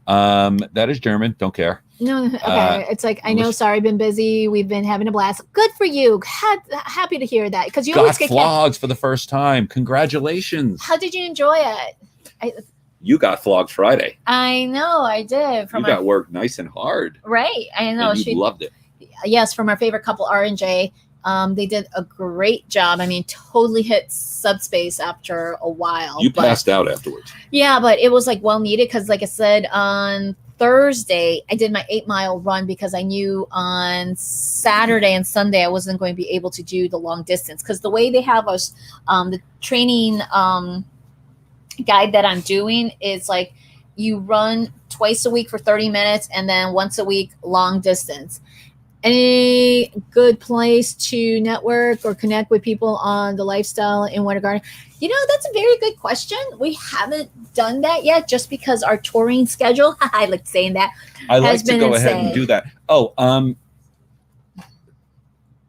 That is German. Don't care. No, okay. It's like, I know, sorry, been busy. We've been having a blast. Good for you. Happy to hear that, because you always get flogged for the first time. Congratulations. How did you enjoy it? You got flogged Friday. I know, I did. You got worked nice and hard. Right. I know. She loved it. Yes, from our favorite couple, R&J. They did a great job. I mean, totally hit subspace after a while. You passed out afterwards. Yeah, but it was like well needed, because like I said, on Thursday, I did my 8-mile run, because I knew on Saturday and Sunday I wasn't going to be able to do the long distance, because the way they have us, the training guide that I'm doing is like you run twice a week for 30 minutes and then once a week long distance. Any good place to network or connect with people on the lifestyle in Winter Garden? That's a very good question. We haven't done that yet, just because our touring schedule, I like saying that, I like to go ahead and do that. Oh,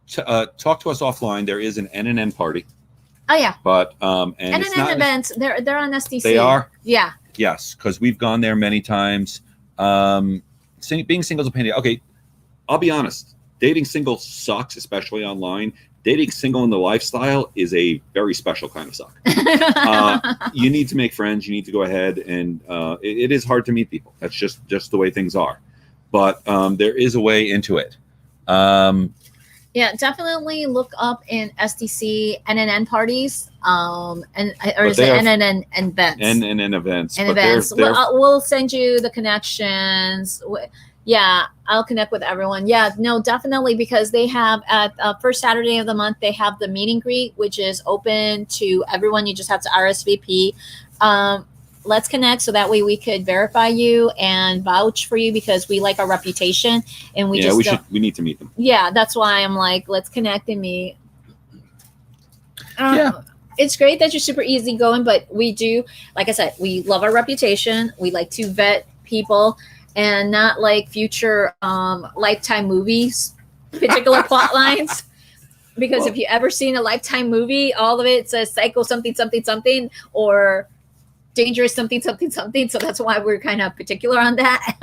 talk to us offline. There is an NNN party. Oh yeah. But and NNN events, they're on SDC. They are? Yeah. Yes, because we've gone there many times. Being single is a pain. Okay. I'll be honest. Dating single sucks, especially online. Dating single in the lifestyle is a very special kind of suck. You need to make friends. You need to go ahead, and it is hard to meet people. That's just the way things are. But there is a way into it. Yeah, definitely look up in SDC NNN parties, or is it NNN events? NNN events. And events. We'll send you the connections. Yeah, I'll connect with everyone. Yeah, no, definitely, because they have at first Saturday of the month, they have the meet and greet, which is open to everyone. You just have to RSVP. Let's connect so that way we could verify you and vouch for you, because we like our reputation, and we need to meet them. Yeah, that's why I'm like, let's connect and meet. Yeah. It's great that you're super easygoing, but we do, like I said, we love our reputation. We like to vet people and not like future Lifetime movies, particular plot lines. Because if you ever seen a Lifetime movie, all of it says psycho something, something, something, or dangerous something, something, something. So that's why we're kind of particular on that.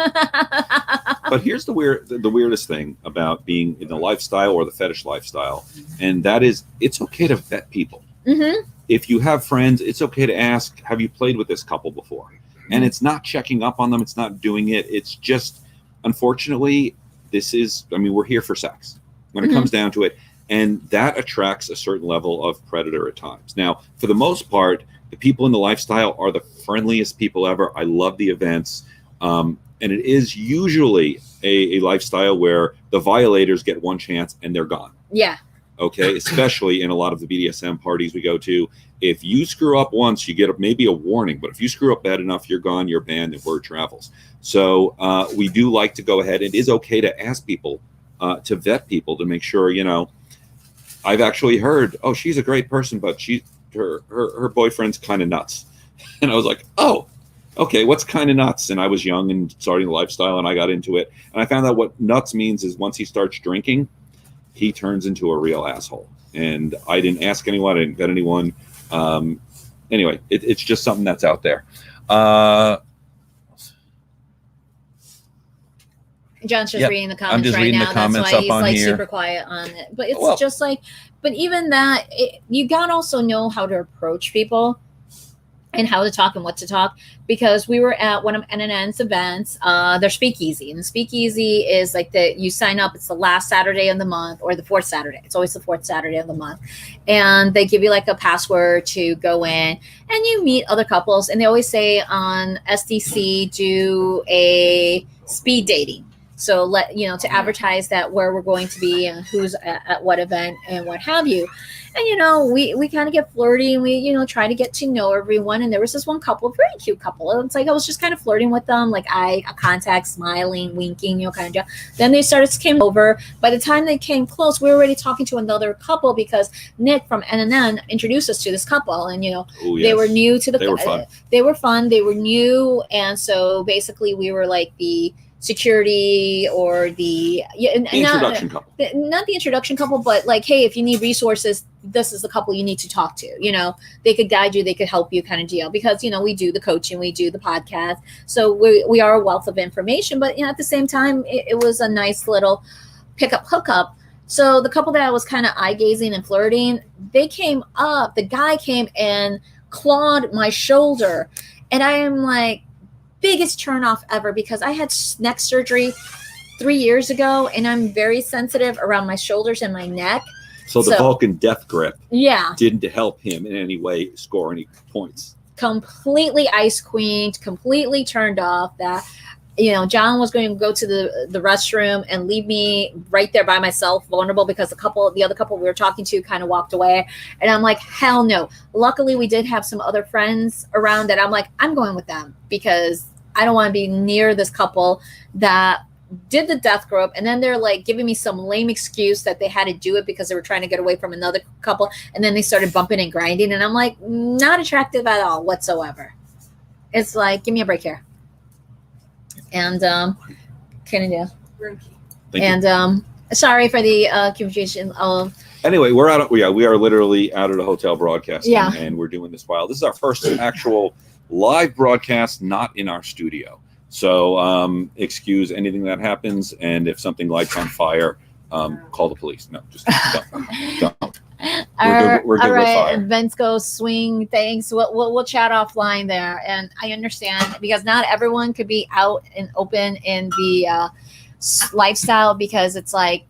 But here's the weirdest thing about being in the lifestyle or the fetish lifestyle, and that is, it's okay to vet people. Mm-hmm. If you have friends, it's okay to ask, have you played with this couple before? And it's not checking up on them. It's not doing it. It's just, unfortunately, we're here for sex when it comes down to it. And that attracts a certain level of predator at times. Now, for the most part, the people in the lifestyle are the friendliest people ever. I love the events. And it is usually a lifestyle where the violators get one chance and they're gone. Yeah. Okay. Especially in a lot of the BDSM parties we go to. If you screw up once, you get maybe a warning. But if you screw up bad enough, you're gone, you're banned, and word travels. So we do like to go ahead. It is okay to ask people, to vet people, to make sure, I've actually heard, oh, she's a great person, but her boyfriend's kind of nuts. And I was like, oh, okay, what's kind of nuts? And I was young and starting the lifestyle, and I got into it. And I found out what nuts means is once he starts drinking, he turns into a real asshole. And I didn't ask anyone. I didn't vet anyone. Anyway, it's just something that's out there. John's just reading the comments right now. That's why he's like super quiet on it. But it's just like, but even that, you gotta also know how to approach people and how to talk and what to talk. Because we were at one of NNN's events, their speakeasy, and the speakeasy is like you sign up. It's the last Saturday of the month, or the fourth Saturday. It's always the fourth Saturday of the month, and they give you like a password to go in, and you meet other couples. And they always say on SDC, do a speed dating. So to advertise that where we're going to be and who's at what event and what have you. And, we kind of get flirty, and we, try to get to know everyone. And there was this one couple, very cute couple. It's like, I was just kind of flirting with them, like eye contact, smiling, winking, kind of deal. Then they came over. By the time they came close, we were already talking to another couple, because Nick from NNN introduced us to this couple. And, they were new to the, they were fun. They were fun. They were new. And so basically we were like the security or the introduction couple. Not the introduction couple, but like, hey, if you need resources, this is the couple you need to talk to. They could guide you, they could help you, kind of deal. Because we do the coaching, we do the podcast, so we are a wealth of information. But at the same time, it was a nice little hookup. So the couple that I was kind of eye gazing and flirting, they came up. The guy came and clawed my shoulder, and I am like, biggest turn off ever, because I had neck surgery 3 years ago, and I'm very sensitive around my shoulders and my neck. So the Vulcan death grip didn't help him in any way score any points. Completely ice queened, completely turned off. That John was going to go to the restroom and leave me right there by myself, vulnerable, because the other couple we were talking to kind of walked away. And I'm like, hell no. Luckily, we did have some other friends around that I'm like, I'm going with them, because I don't want to be near this couple that did the death grip. And then they're like giving me some lame excuse that they had to do it because they were trying to get away from another couple. And then they started bumping and grinding. And I'm like, not attractive at all whatsoever. It's like, give me a break here. And sorry for the confusion of. Anyway, we are literally out of the hotel broadcasting, and we're doing this while this is our first actual live broadcast, not in our studio. So excuse anything that happens, and if something lights on fire, call the police. No, just don't. We're We're good all with right. fire. Events go swing. Thanks. We'll chat offline there, and I understand because not everyone could be out and open in the lifestyle because it's like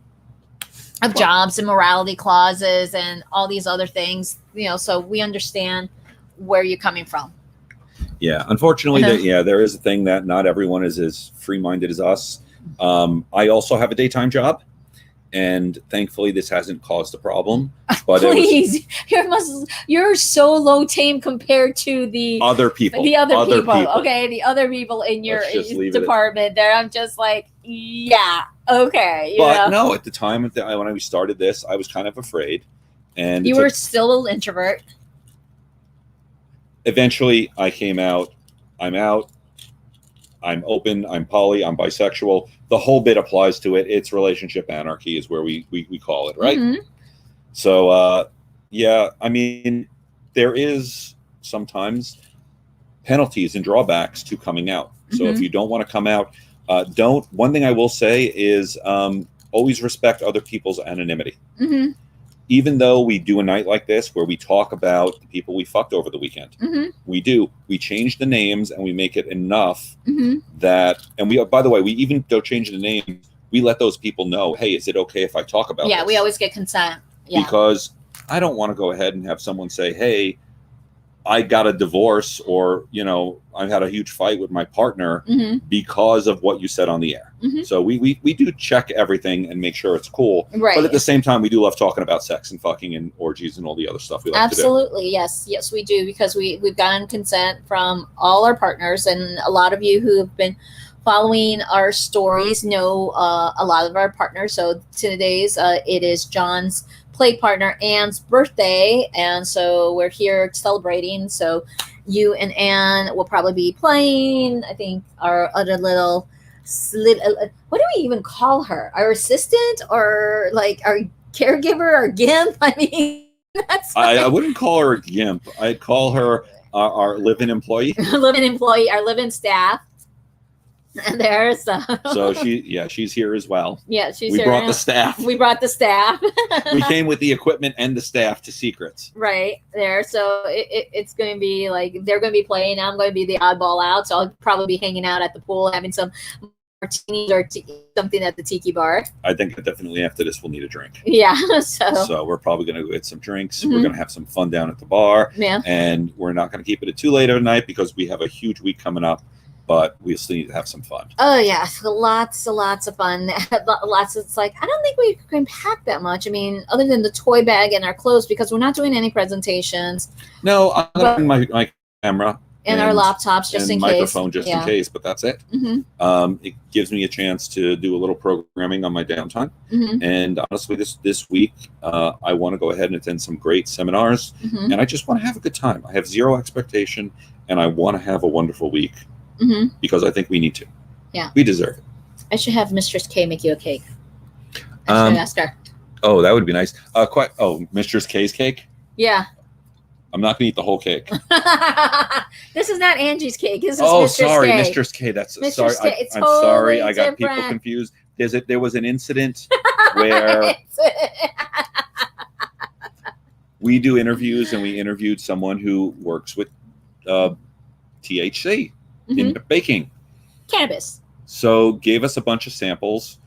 of jobs and morality clauses and all these other things. So we understand where you're coming from. Yeah, unfortunately, there is a thing that not everyone is as free-minded as us. I also have a daytime job, and thankfully, this hasn't caused a problem. But please, you're so low tame compared to the other people. The other people. Okay, the other people in your department. There, I'm just like, yeah, okay. But no, at the time when I started this, I was kind of afraid, and you were still an introvert. Eventually, I came out. I'm out. I'm open. I'm poly. I'm bisexual. The whole bit applies to it. It's relationship anarchy is where we call it, right? Mm-hmm. So, yeah, I mean, there is sometimes penalties and drawbacks to coming out. So if you don't want to come out, one thing I will say is always respect other people's anonymity. Mm-hmm. Even though we do a night like this where we talk about the people we fucked over the weekend, we change the names and we make it enough that, and we, by the way, we even don't change the name. We let those people know, hey, is it okay if I talk about this? We always get consent. Yeah. Because I don't want to go ahead and have someone say, hey, I got a divorce, or, I had a huge fight with my partner because of what you said on the air. So we do check everything and make sure it's cool. Right. But at the same time, we do love talking about sex and fucking and orgies and all the other stuff we like to do. Absolutely. Yes, we do, because we've gotten consent from all our partners, and a lot of you who have been following our stories know a lot of our partners. So today's it is John's play partner Anne's birthday, and so we're here celebrating. So you and Anne will probably be playing, I think, our other little what do we even call her, our assistant, or like our caregiver, or gimp? I mean, I wouldn't call her a gimp. I'd call her our live-in employee. Our live-in staff. And there's so she's here as well. Yeah, she's here. We brought the staff. We came with the equipment and the staff to Secrets. Right there. So it's going to be like they're going to be playing. I'm going to be the oddball out. So I'll probably be hanging out at the pool, having some martinis or something at the tiki bar. I think definitely after this we'll need a drink. Yeah. So we're probably going to go get some drinks. We're going to have some fun down at the bar. Yeah. And we're not going to keep it at too late of a night because we have a huge week coming up. But we still need to have some fun. Oh yeah, lots of fun. It's like I don't think we can pack that much. I mean, other than the toy bag and our clothes, because we're not doing any presentations. No, I'm going to bring my camera and our laptops just in case, microphone just in case. But that's it. It gives me a chance to do a little programming on my downtime. And honestly, this week I want to go ahead and attend some great seminars, and I just want to have a good time. I have zero expectation, and I want to have a wonderful week. Because I think we need to. Yeah. We deserve it. I should have Mistress K make you a cake. I should ask her. Oh, that would be nice. Mistress K's cake? Yeah. I'm not going to eat the whole cake. This is not Angie's cake. This is Mistress sorry, K. Mistress K. Mistress sorry. K. I'm sorry. I got people confused. There was an incident where we do interviews, and we interviewed someone who works with THC. In baking cannabis. So gave us a bunch of samples.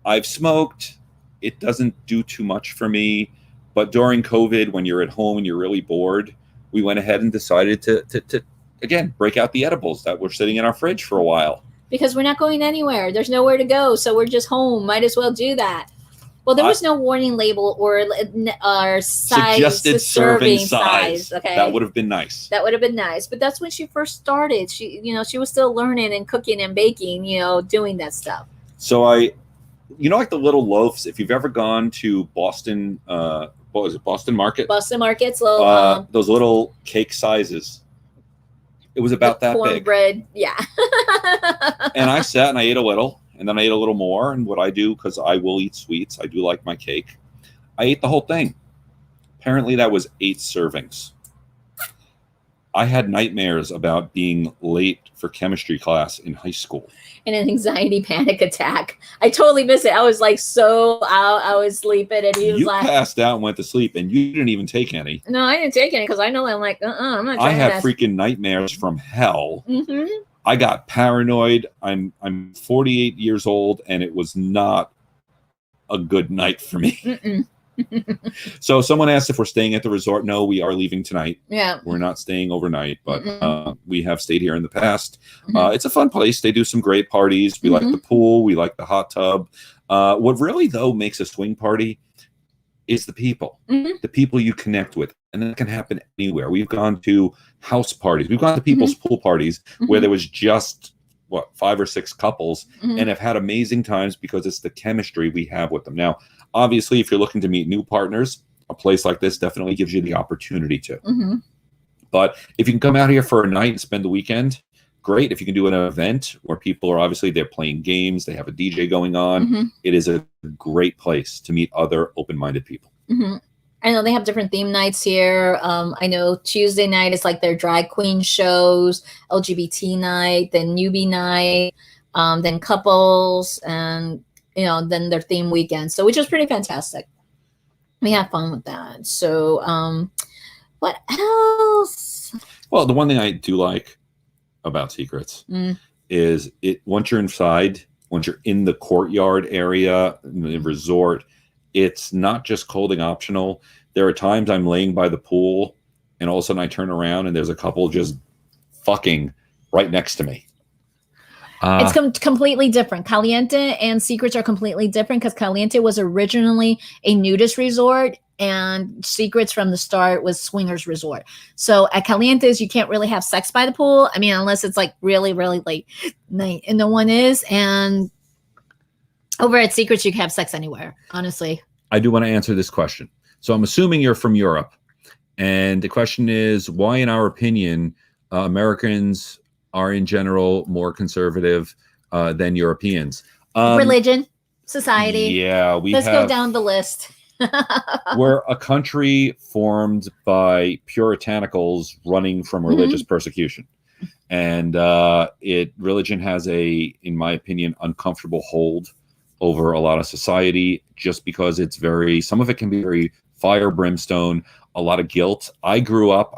I've smoked. It doesn't do too much for me. But during COVID, when you're at home and you're really bored, we went ahead and decided to again, break out the edibles that were sitting in our fridge for a while. Because we're not going anywhere. There's nowhere to go. So we're just home. Might as well do that. Well, there was no warning label or suggested serving size. Okay, that would have been nice. But that's when she first started. She was still learning and cooking and baking. Doing that stuff. So like the little loaves. If you've ever gone to Boston, what was it? Boston Market. Boston Market's little. Those little cake sizes. It was about that big. Cornbread, yeah. And I sat and I ate a little. And then I ate a little more, and what I do, because I will eat sweets, I do like my cake. I ate the whole thing. Apparently that was 8 servings. I had nightmares about being late for chemistry class in high school. And an anxiety panic attack. I totally miss it. I was like so out. I was sleeping, and he was You like, passed out and went to sleep, and you didn't even take any. No, I didn't take any because I know I'm like, I'm not. I trying have that. freaking nightmares from hell. Mm-hmm. I got paranoid. I'm 48 years old, and it was not a good night for me. So someone asked if we're staying at the resort. No, we are leaving tonight. Yeah. We're not staying overnight, but we have stayed here in the past. It's a fun place. They do some great parties. We like the pool. We like the hot tub. What really, though, makes a swing party is the people. The people you connect with. And that can happen anywhere. We've gone to house parties. We've gone to people's pool parties where there was just, 5 or 6 couples and have had amazing times because it's the chemistry we have with them. Now, obviously, if you're looking to meet new partners, a place like this definitely gives you the opportunity to. But if you can come out here for a night and spend the weekend, great. If you can do an event where people are obviously they're playing games, they have a DJ going on, it is a great place to meet other open-minded people. I know they have different theme nights here. I know Tuesday night is like their drag queen shows, LGBT night, then newbie night, then couples, and then their theme weekend. So which is pretty fantastic. We have fun with that. So what else? Well, the one thing I do like about Secrets is once you're inside, once you're in the courtyard area, in the resort, it's not just clothing optional. There are times I'm laying by the pool and all of a sudden I turn around and there's a couple just fucking right next to me. It's completely different. Caliente and Secrets are completely different because Caliente was originally a nudist resort and Secrets from the start was swingers resort. So at Caliente's, you can't really have sex by the pool. I mean, unless it's like really, really late night. And no one is. And over at Secrets, you can have sex anywhere, honestly. I do want to answer this question. So I'm assuming you're from Europe. And the question is, why, in our opinion, Americans are in general more conservative than Europeans? Religion, society. Yeah, let's go down the list. We're a country formed by puritanicals running from religious persecution. And religion has in my opinion, uncomfortable hold over a lot of society just because some of it can be very fire, brimstone, a lot of guilt. I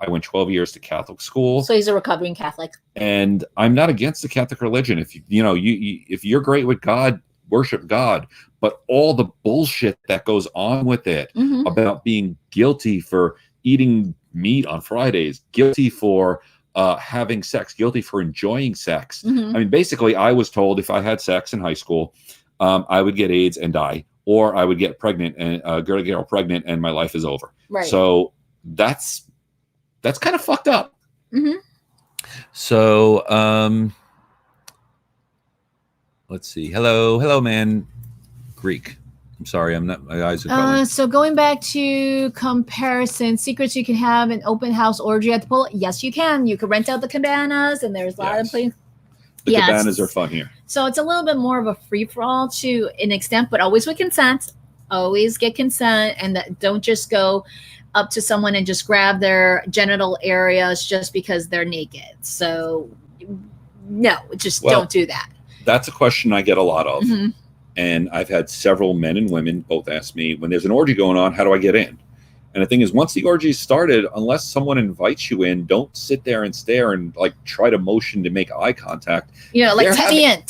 went 12 years to Catholic school. So he's a recovering Catholic. And I'm not against the Catholic religion. If if you're great with God, worship God. But all the bullshit that goes on with it about being guilty for eating meat on Fridays, guilty for having sex, guilty for enjoying sex. I mean, basically, I was told if I had sex in high school, I would get AIDS and die, or I would get pregnant and get girl pregnant, and my life is over. Right. So that's kind of fucked up. So let's see. Hello, man. Greek. I'm sorry, I'm not. My eyes are going. So going back to comparison, Secrets, you can have an open house orgy at the pool. Yes, you can. You can rent out the cabanas, and there's a lot of places. The cabanas are fun here. So it's a little bit more of a free-for-all to an extent, but always with consent. Always get consent, and don't just go up to someone and just grab their genital areas just because they're naked. So no, don't do that. That's a question I get a lot of. And I've had several men and women both ask me, when there's an orgy going on, how do I get in? And the thing is, once the orgy started, unless someone invites you in, don't sit there and stare and like try to motion to make eye contact. Like tap me in.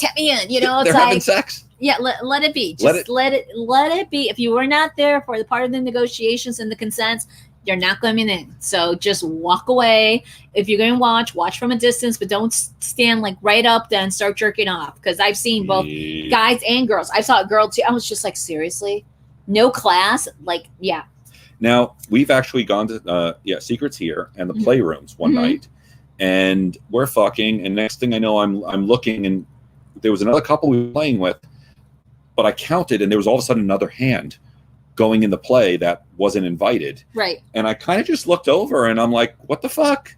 They're having sex. Yeah, let it be. Just let it be. If you were not there for the part of the negotiations and the consents, you're not coming in. So just walk away. If you're going to watch from a distance, but don't stand like right up there and start jerking off. Because I've seen both guys and girls. I saw a girl too. I was just like, seriously? No class? Like, yeah. Now, we've actually gone to Secrets here and the playrooms one night, and we're fucking, and next thing I know, I'm looking, and there was another couple we were playing with, but I counted, and there was all of a sudden another hand going in the play that wasn't invited. Right. And I kind of just looked over, and I'm like, what the fuck?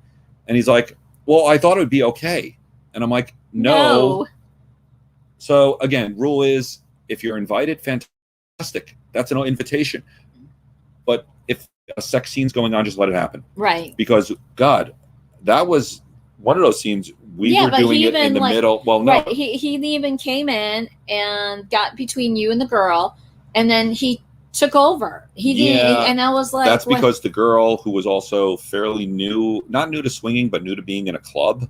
And he's like, well, I thought it would be okay. And I'm like, no. So, again, rule is, if you're invited, fantastic. That's an invitation. But if a sex scene's going on, just let it happen. Right. Because, God, that was one of those scenes we were doing it in the middle. Well, no, right. He even came in and got between you and the girl, and then he took over. He didn't, and I was like, that's because the girl, who was also fairly new, not new to swinging, but new to being in a club,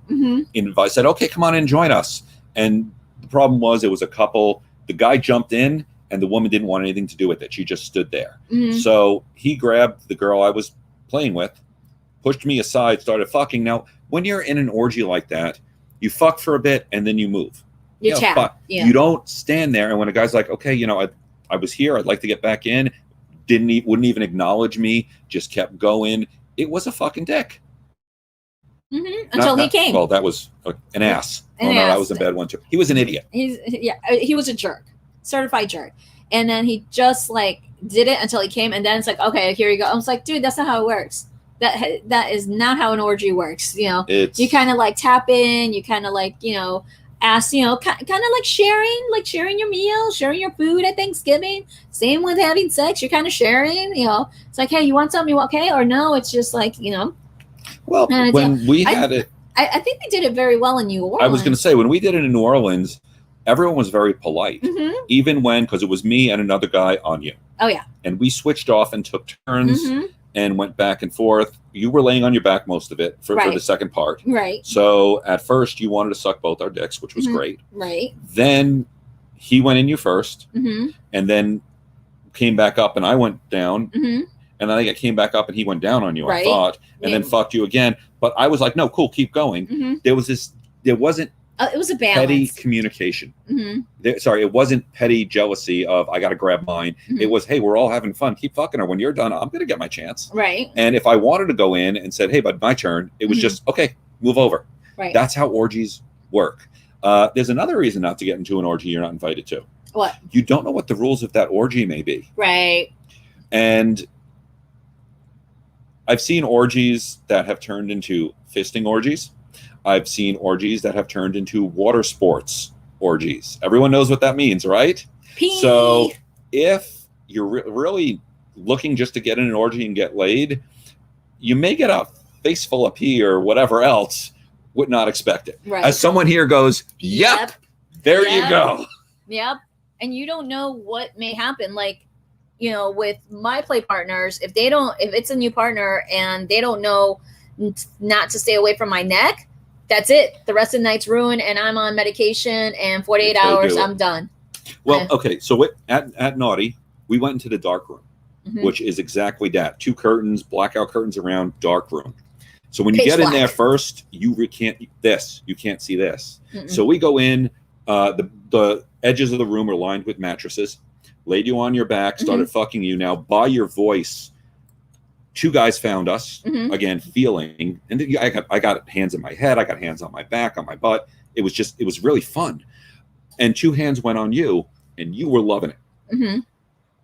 said, "Okay, come on in, join us." And the problem was, it was a couple. The guy jumped in, and the woman didn't want anything to do with it. She just stood there. So he grabbed the girl I was playing with, pushed me aside, started fucking. Now, when you're in an orgy like that, you fuck for a bit and then you move. You chat. You don't stand there. And when a guy's like, "Okay, I was here, I'd like to get back in," wouldn't even acknowledge me, just kept going. It was a fucking dick. Until he came. Well, that was an ass. No, that was a bad one too. He was an idiot. He was a jerk, certified jerk. And then he just like did it until he came, and then it's like, okay, here you go. I was like, dude, that's not how it works. That is not how an orgy works. You kind of like tap in. You kind of like ask. Kind of like sharing your meal, sharing your food at Thanksgiving. Same with having sex. You're kind of sharing. It's like, hey, you want something? Okay, or no? It's just like Well, when we had it, I think they did it very well in New Orleans. I was going to say, when we did it in New Orleans, everyone was very polite, even because it was me and another guy on you. Oh yeah. And we switched off and took turns and went back and forth. You were laying on your back most of it for the second part. Right. So at first you wanted to suck both our dicks, which was great. Right. Then he went in you first, and then came back up, and I went down. And then I came back up and he went down on you, I thought, and then fucked you again. But I was like, no, cool, keep going. There wasn't it was a balance. Petty communication. It wasn't petty jealousy of, I got to grab mine. It was, hey, we're all having fun. Keep fucking her. When you're done, I'm going to get my chance. Right. And if I wanted to go in and said, hey, bud, my turn, it was just, okay, move over. Right. That's how orgies work. There's another reason not to get into an orgy you're not invited to. What? You don't know what the rules of that orgy may be. Right. And I've seen orgies that have turned into fisting orgies. I've seen orgies that have turned into water sports orgies. Everyone knows what that means, right? Pee. So if you're really looking just to get in an orgy and get laid, you may get a face full of pee or whatever else. Would not expect it. Right. As someone here goes, yep. There you go. Yep. And you don't know what may happen. Like, with my play partners, if it's a new partner and they don't know not to stay away from my neck, that's it. The rest of the night's ruined, and I'm on medication, and 48 hours, I'm done. Well, okay. So at Naughty, we went into the dark room, which is exactly that. 2 curtains, blackout curtains around, dark room. So when you get in there first, you can't see this. So we go in, the edges of the room are lined with mattresses, laid you on your back, started fucking you. Now, by your voice, 2 guys found us, again, feeling, and I got hands in my head, I got hands on my back, on my butt. It was really fun. And 2 hands went on you, and you were loving it.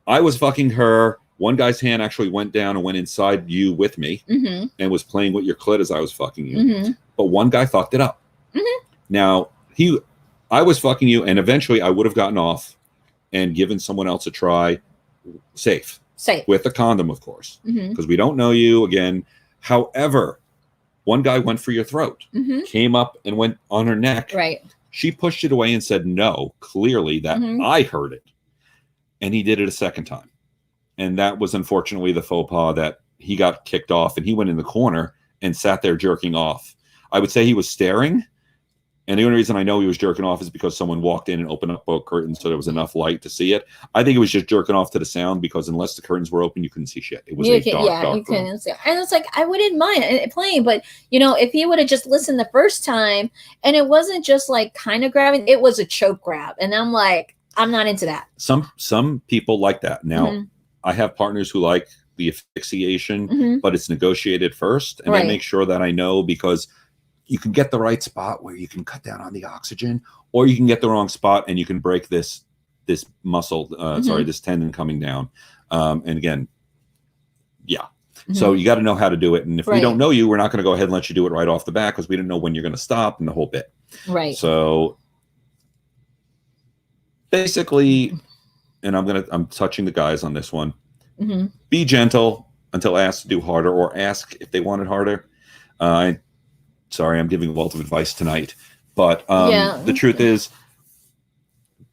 I was fucking her. One guy's hand actually went down and went inside you with me and was playing with your clit as I was fucking you. But one guy fucked it up. Now, I was fucking you, and eventually I would have gotten off and given someone else a try, safe with a condom, of course, because we don't know you again. However, one guy went for your throat, came up and went on her neck. Right. She pushed it away and said no, clearly that I heard it. And he did it a second time. And that was unfortunately the faux pas that he got kicked off, and he went in the corner and sat there jerking off. I would say he was staring. And the only reason I know he was jerking off is because someone walked in and opened up both curtains so there was enough light to see it. I think it was just jerking off to the sound, because unless the curtains were open, you couldn't see shit. It was dark room. Couldn't see. And it's like, I wouldn't mind it playing, but if he would have just listened the first time, and it wasn't just like kind of grabbing, it was a choke grab. And I'm like, I'm not into that. Some people like that. Now, I have partners who like the asphyxiation, but it's negotiated first. And I make sure that I know, because you can get the right spot where you can cut down on the oxygen, or you can get the wrong spot and you can break this muscle, this tendon coming down. And again, so you got to know how to do it. And if we don't know you, we're not going to go ahead and let you do it right off the bat, because we didn't know when you're going to stop and the whole bit. Right. So basically, and I'm touching the guys on this one. Be gentle until asked to do harder, or ask if they want it harder. sorry, I'm giving Walt advice tonight, but the truth is,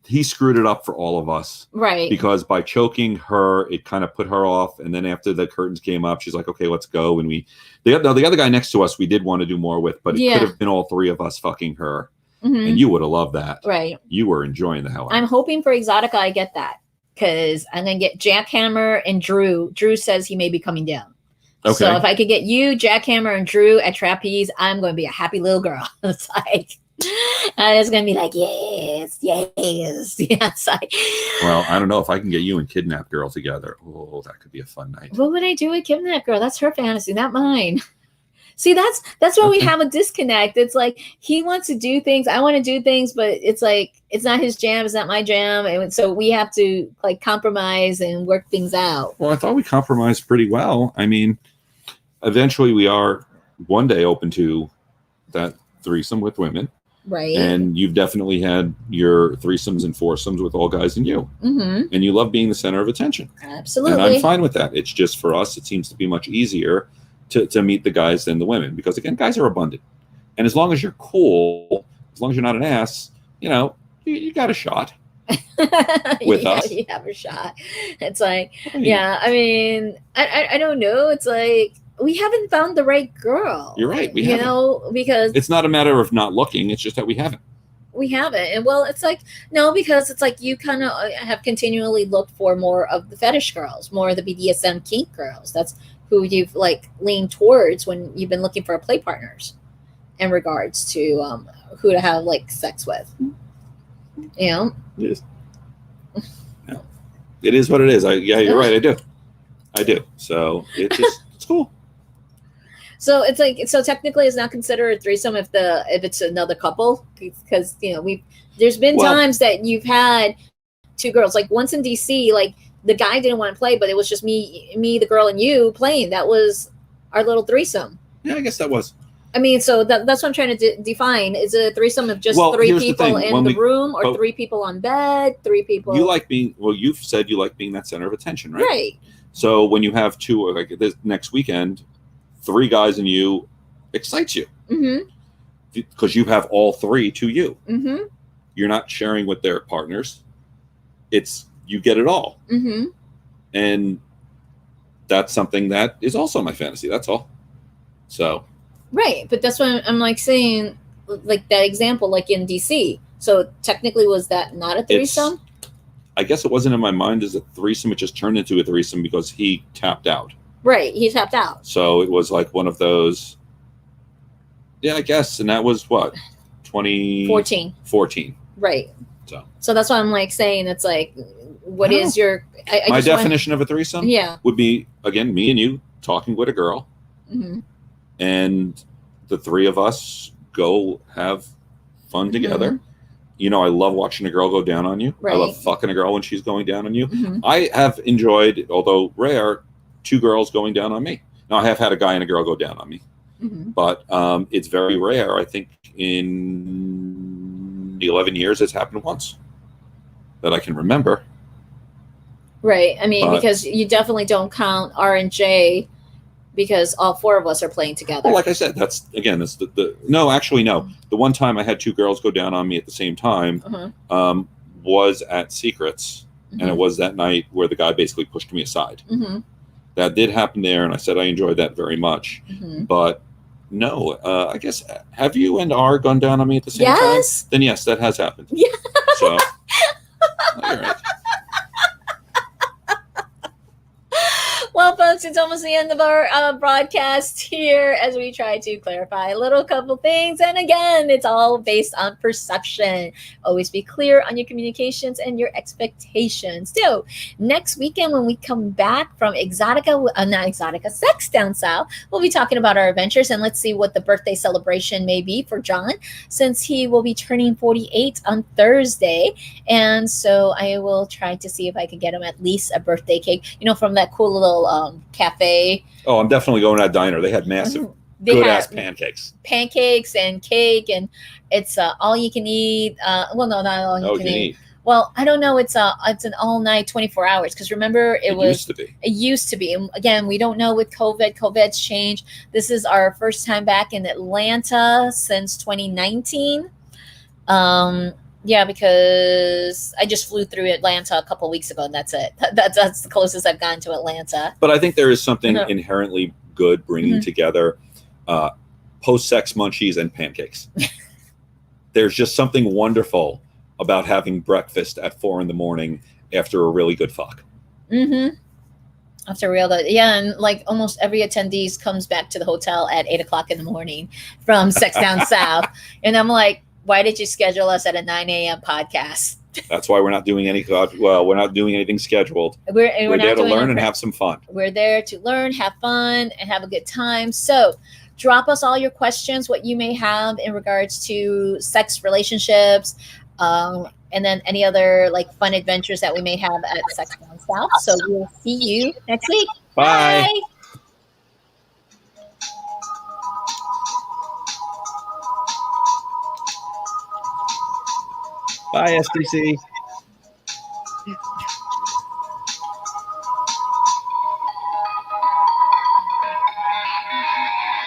he screwed it up for all of us. Right. Because by choking her, it kind of put her off. And then after the curtains came up, she's like, okay, let's go. And the other guy next to us, we did want to do more with, but it could have been all three of us fucking her. Mm-hmm. And you would have loved that. Right. You were enjoying the hell out of it. I'm hoping for Exotica I get that. Because I'm going to get Jackhammer and Drew. Drew says he may be coming down. Okay. So if I could get you, Jackhammer, and Drew at Trapeze, I'm going to be a happy little girl. It's like... And it's gonna be like yes. Yeah, it's like, well, I don't know if I can get you and Kidnap Girl together. Oh, that could be a fun night. What would I do with Kidnap Girl? That's her fantasy, not mine. See, that's why we have a disconnect. It's like he wants to do things, I want to do things, but it's like it's not his jam, it's not my jam, and so we have to like compromise and work things out. Well, I thought we compromised pretty well. I mean, eventually we are one day open to that threesome with women. Right. And you've definitely had your threesomes and foursomes with all guys and you. Mm-hmm. And you love being the center of attention. Absolutely. And I'm fine with that. It's just for us, it seems to be much easier to meet the guys than the women. Because, again, guys are abundant. And as long as you're cool, as long as you're not an ass, you got a shot with us. You have a shot. It's like, I mean, I don't know. It's like, we haven't found the right girl. You're right. We haven't. Because it's not a matter of not looking. It's just that we haven't. We haven't. And well, it's like, no, because it's like you kind of have continually looked for more of the fetish girls, more of the BDSM kink girls. That's who you've like leaned towards when you've been looking for play partners in regards to who to have like sex with. It is. Yeah. It is what it is. You're right. I do. So it's cool. So it's like, technically it's not considered a threesome if it's another couple, because there's been times that you've had two girls, like once in DC, like the guy didn't want to play, but it was just me, the girl, and you playing. That was our little threesome. Yeah, I guess that was. I mean, so that's what I'm trying to define. Is it a threesome of just three people in the room, or three people on bed, three people? You like being, you've said you like being that center of attention, right? Right. So when you have two, like this next weekend, three guys and you excites you. Mm-hmm. Because you have all three to you. Mm-hmm. You're not sharing with their partners. It's, you get it all. Mm-hmm. And that's something that is also my fantasy. That's all. So. Right. But that's what I'm like saying, like that example, like in DC. So technically, was that not a threesome? I guess it wasn't in my mind as a threesome. It just turned into a threesome because he tapped out. Right. He tapped out. So it was like one of those. Yeah, I guess. And that was what? 2014. Right. So that's why I'm like saying it's like, what is your... my definition of a threesome would be, again, me and you talking with a girl. Mm-hmm. And the three of us go have fun together. Mm-hmm. I love watching a girl go down on you. Right. I love fucking a girl when she's going down on you. Mm-hmm. I have enjoyed, although rare, two girls going down on me. Now, I have had a guy and a girl go down on me. Mm-hmm. But it's very rare. I think in the 11 years it's happened once that I can remember. Right. I mean, because you definitely don't count R and J because all four of us are playing together. Well, like I said, that's the no, actually, no. The one time I had two girls go down on me at the same time was at Secrets. Mm-hmm. And it was that night where the guy basically pushed me aside. Mm-hmm. That did happen there, and I said I enjoyed that very much. Mm-hmm. But no, I guess, have you and R gone down on me at the same time? Then yes, that has happened. Yeah. So, all right. Well, folks, it's almost the end of our broadcast here as we try to clarify a little couple things. And again, it's all based on perception. Always be clear on your communications and your expectations. So next weekend when we come back from Sex Down South, we'll be talking about our adventures, and let's see what the birthday celebration may be for John, since he will be turning 48 on Thursday. And so I will try to see if I can get him at least a birthday cake, from that cool little cafe. Oh, I'm definitely going to that diner. They had massive, good-ass pancakes. Pancakes and cake, and it's all you can eat. Well, no, not all you can eat. Well, I don't know. It's an all night, 24 hours. Because remember, it used to be. It used to be. And again, we don't know with COVID. COVID's changed. This is our first time back in Atlanta since 2019. Yeah, because I just flew through Atlanta a couple weeks ago, and that's it. That's the closest I've gone to Atlanta. But I think there is something inherently good bringing together post-sex munchies and pancakes. There's just something wonderful about having breakfast at 4 a.m. after a really good fuck. After real good, yeah, and like almost every attendee comes back to the hotel at 8 o'clock in the morning from Sex Down South, and I'm like, why did you schedule us at a 9 a.m. podcast? That's why we're not doing we're not doing anything scheduled. We're there to learn and have some fun. We're there to learn, have fun, and have a good time. So drop us all your questions, what you may have in regards to sex, relationships, and then any other like fun adventures that we may have at Sex Down South. So we'll see you next week. Bye. Bye, SDC.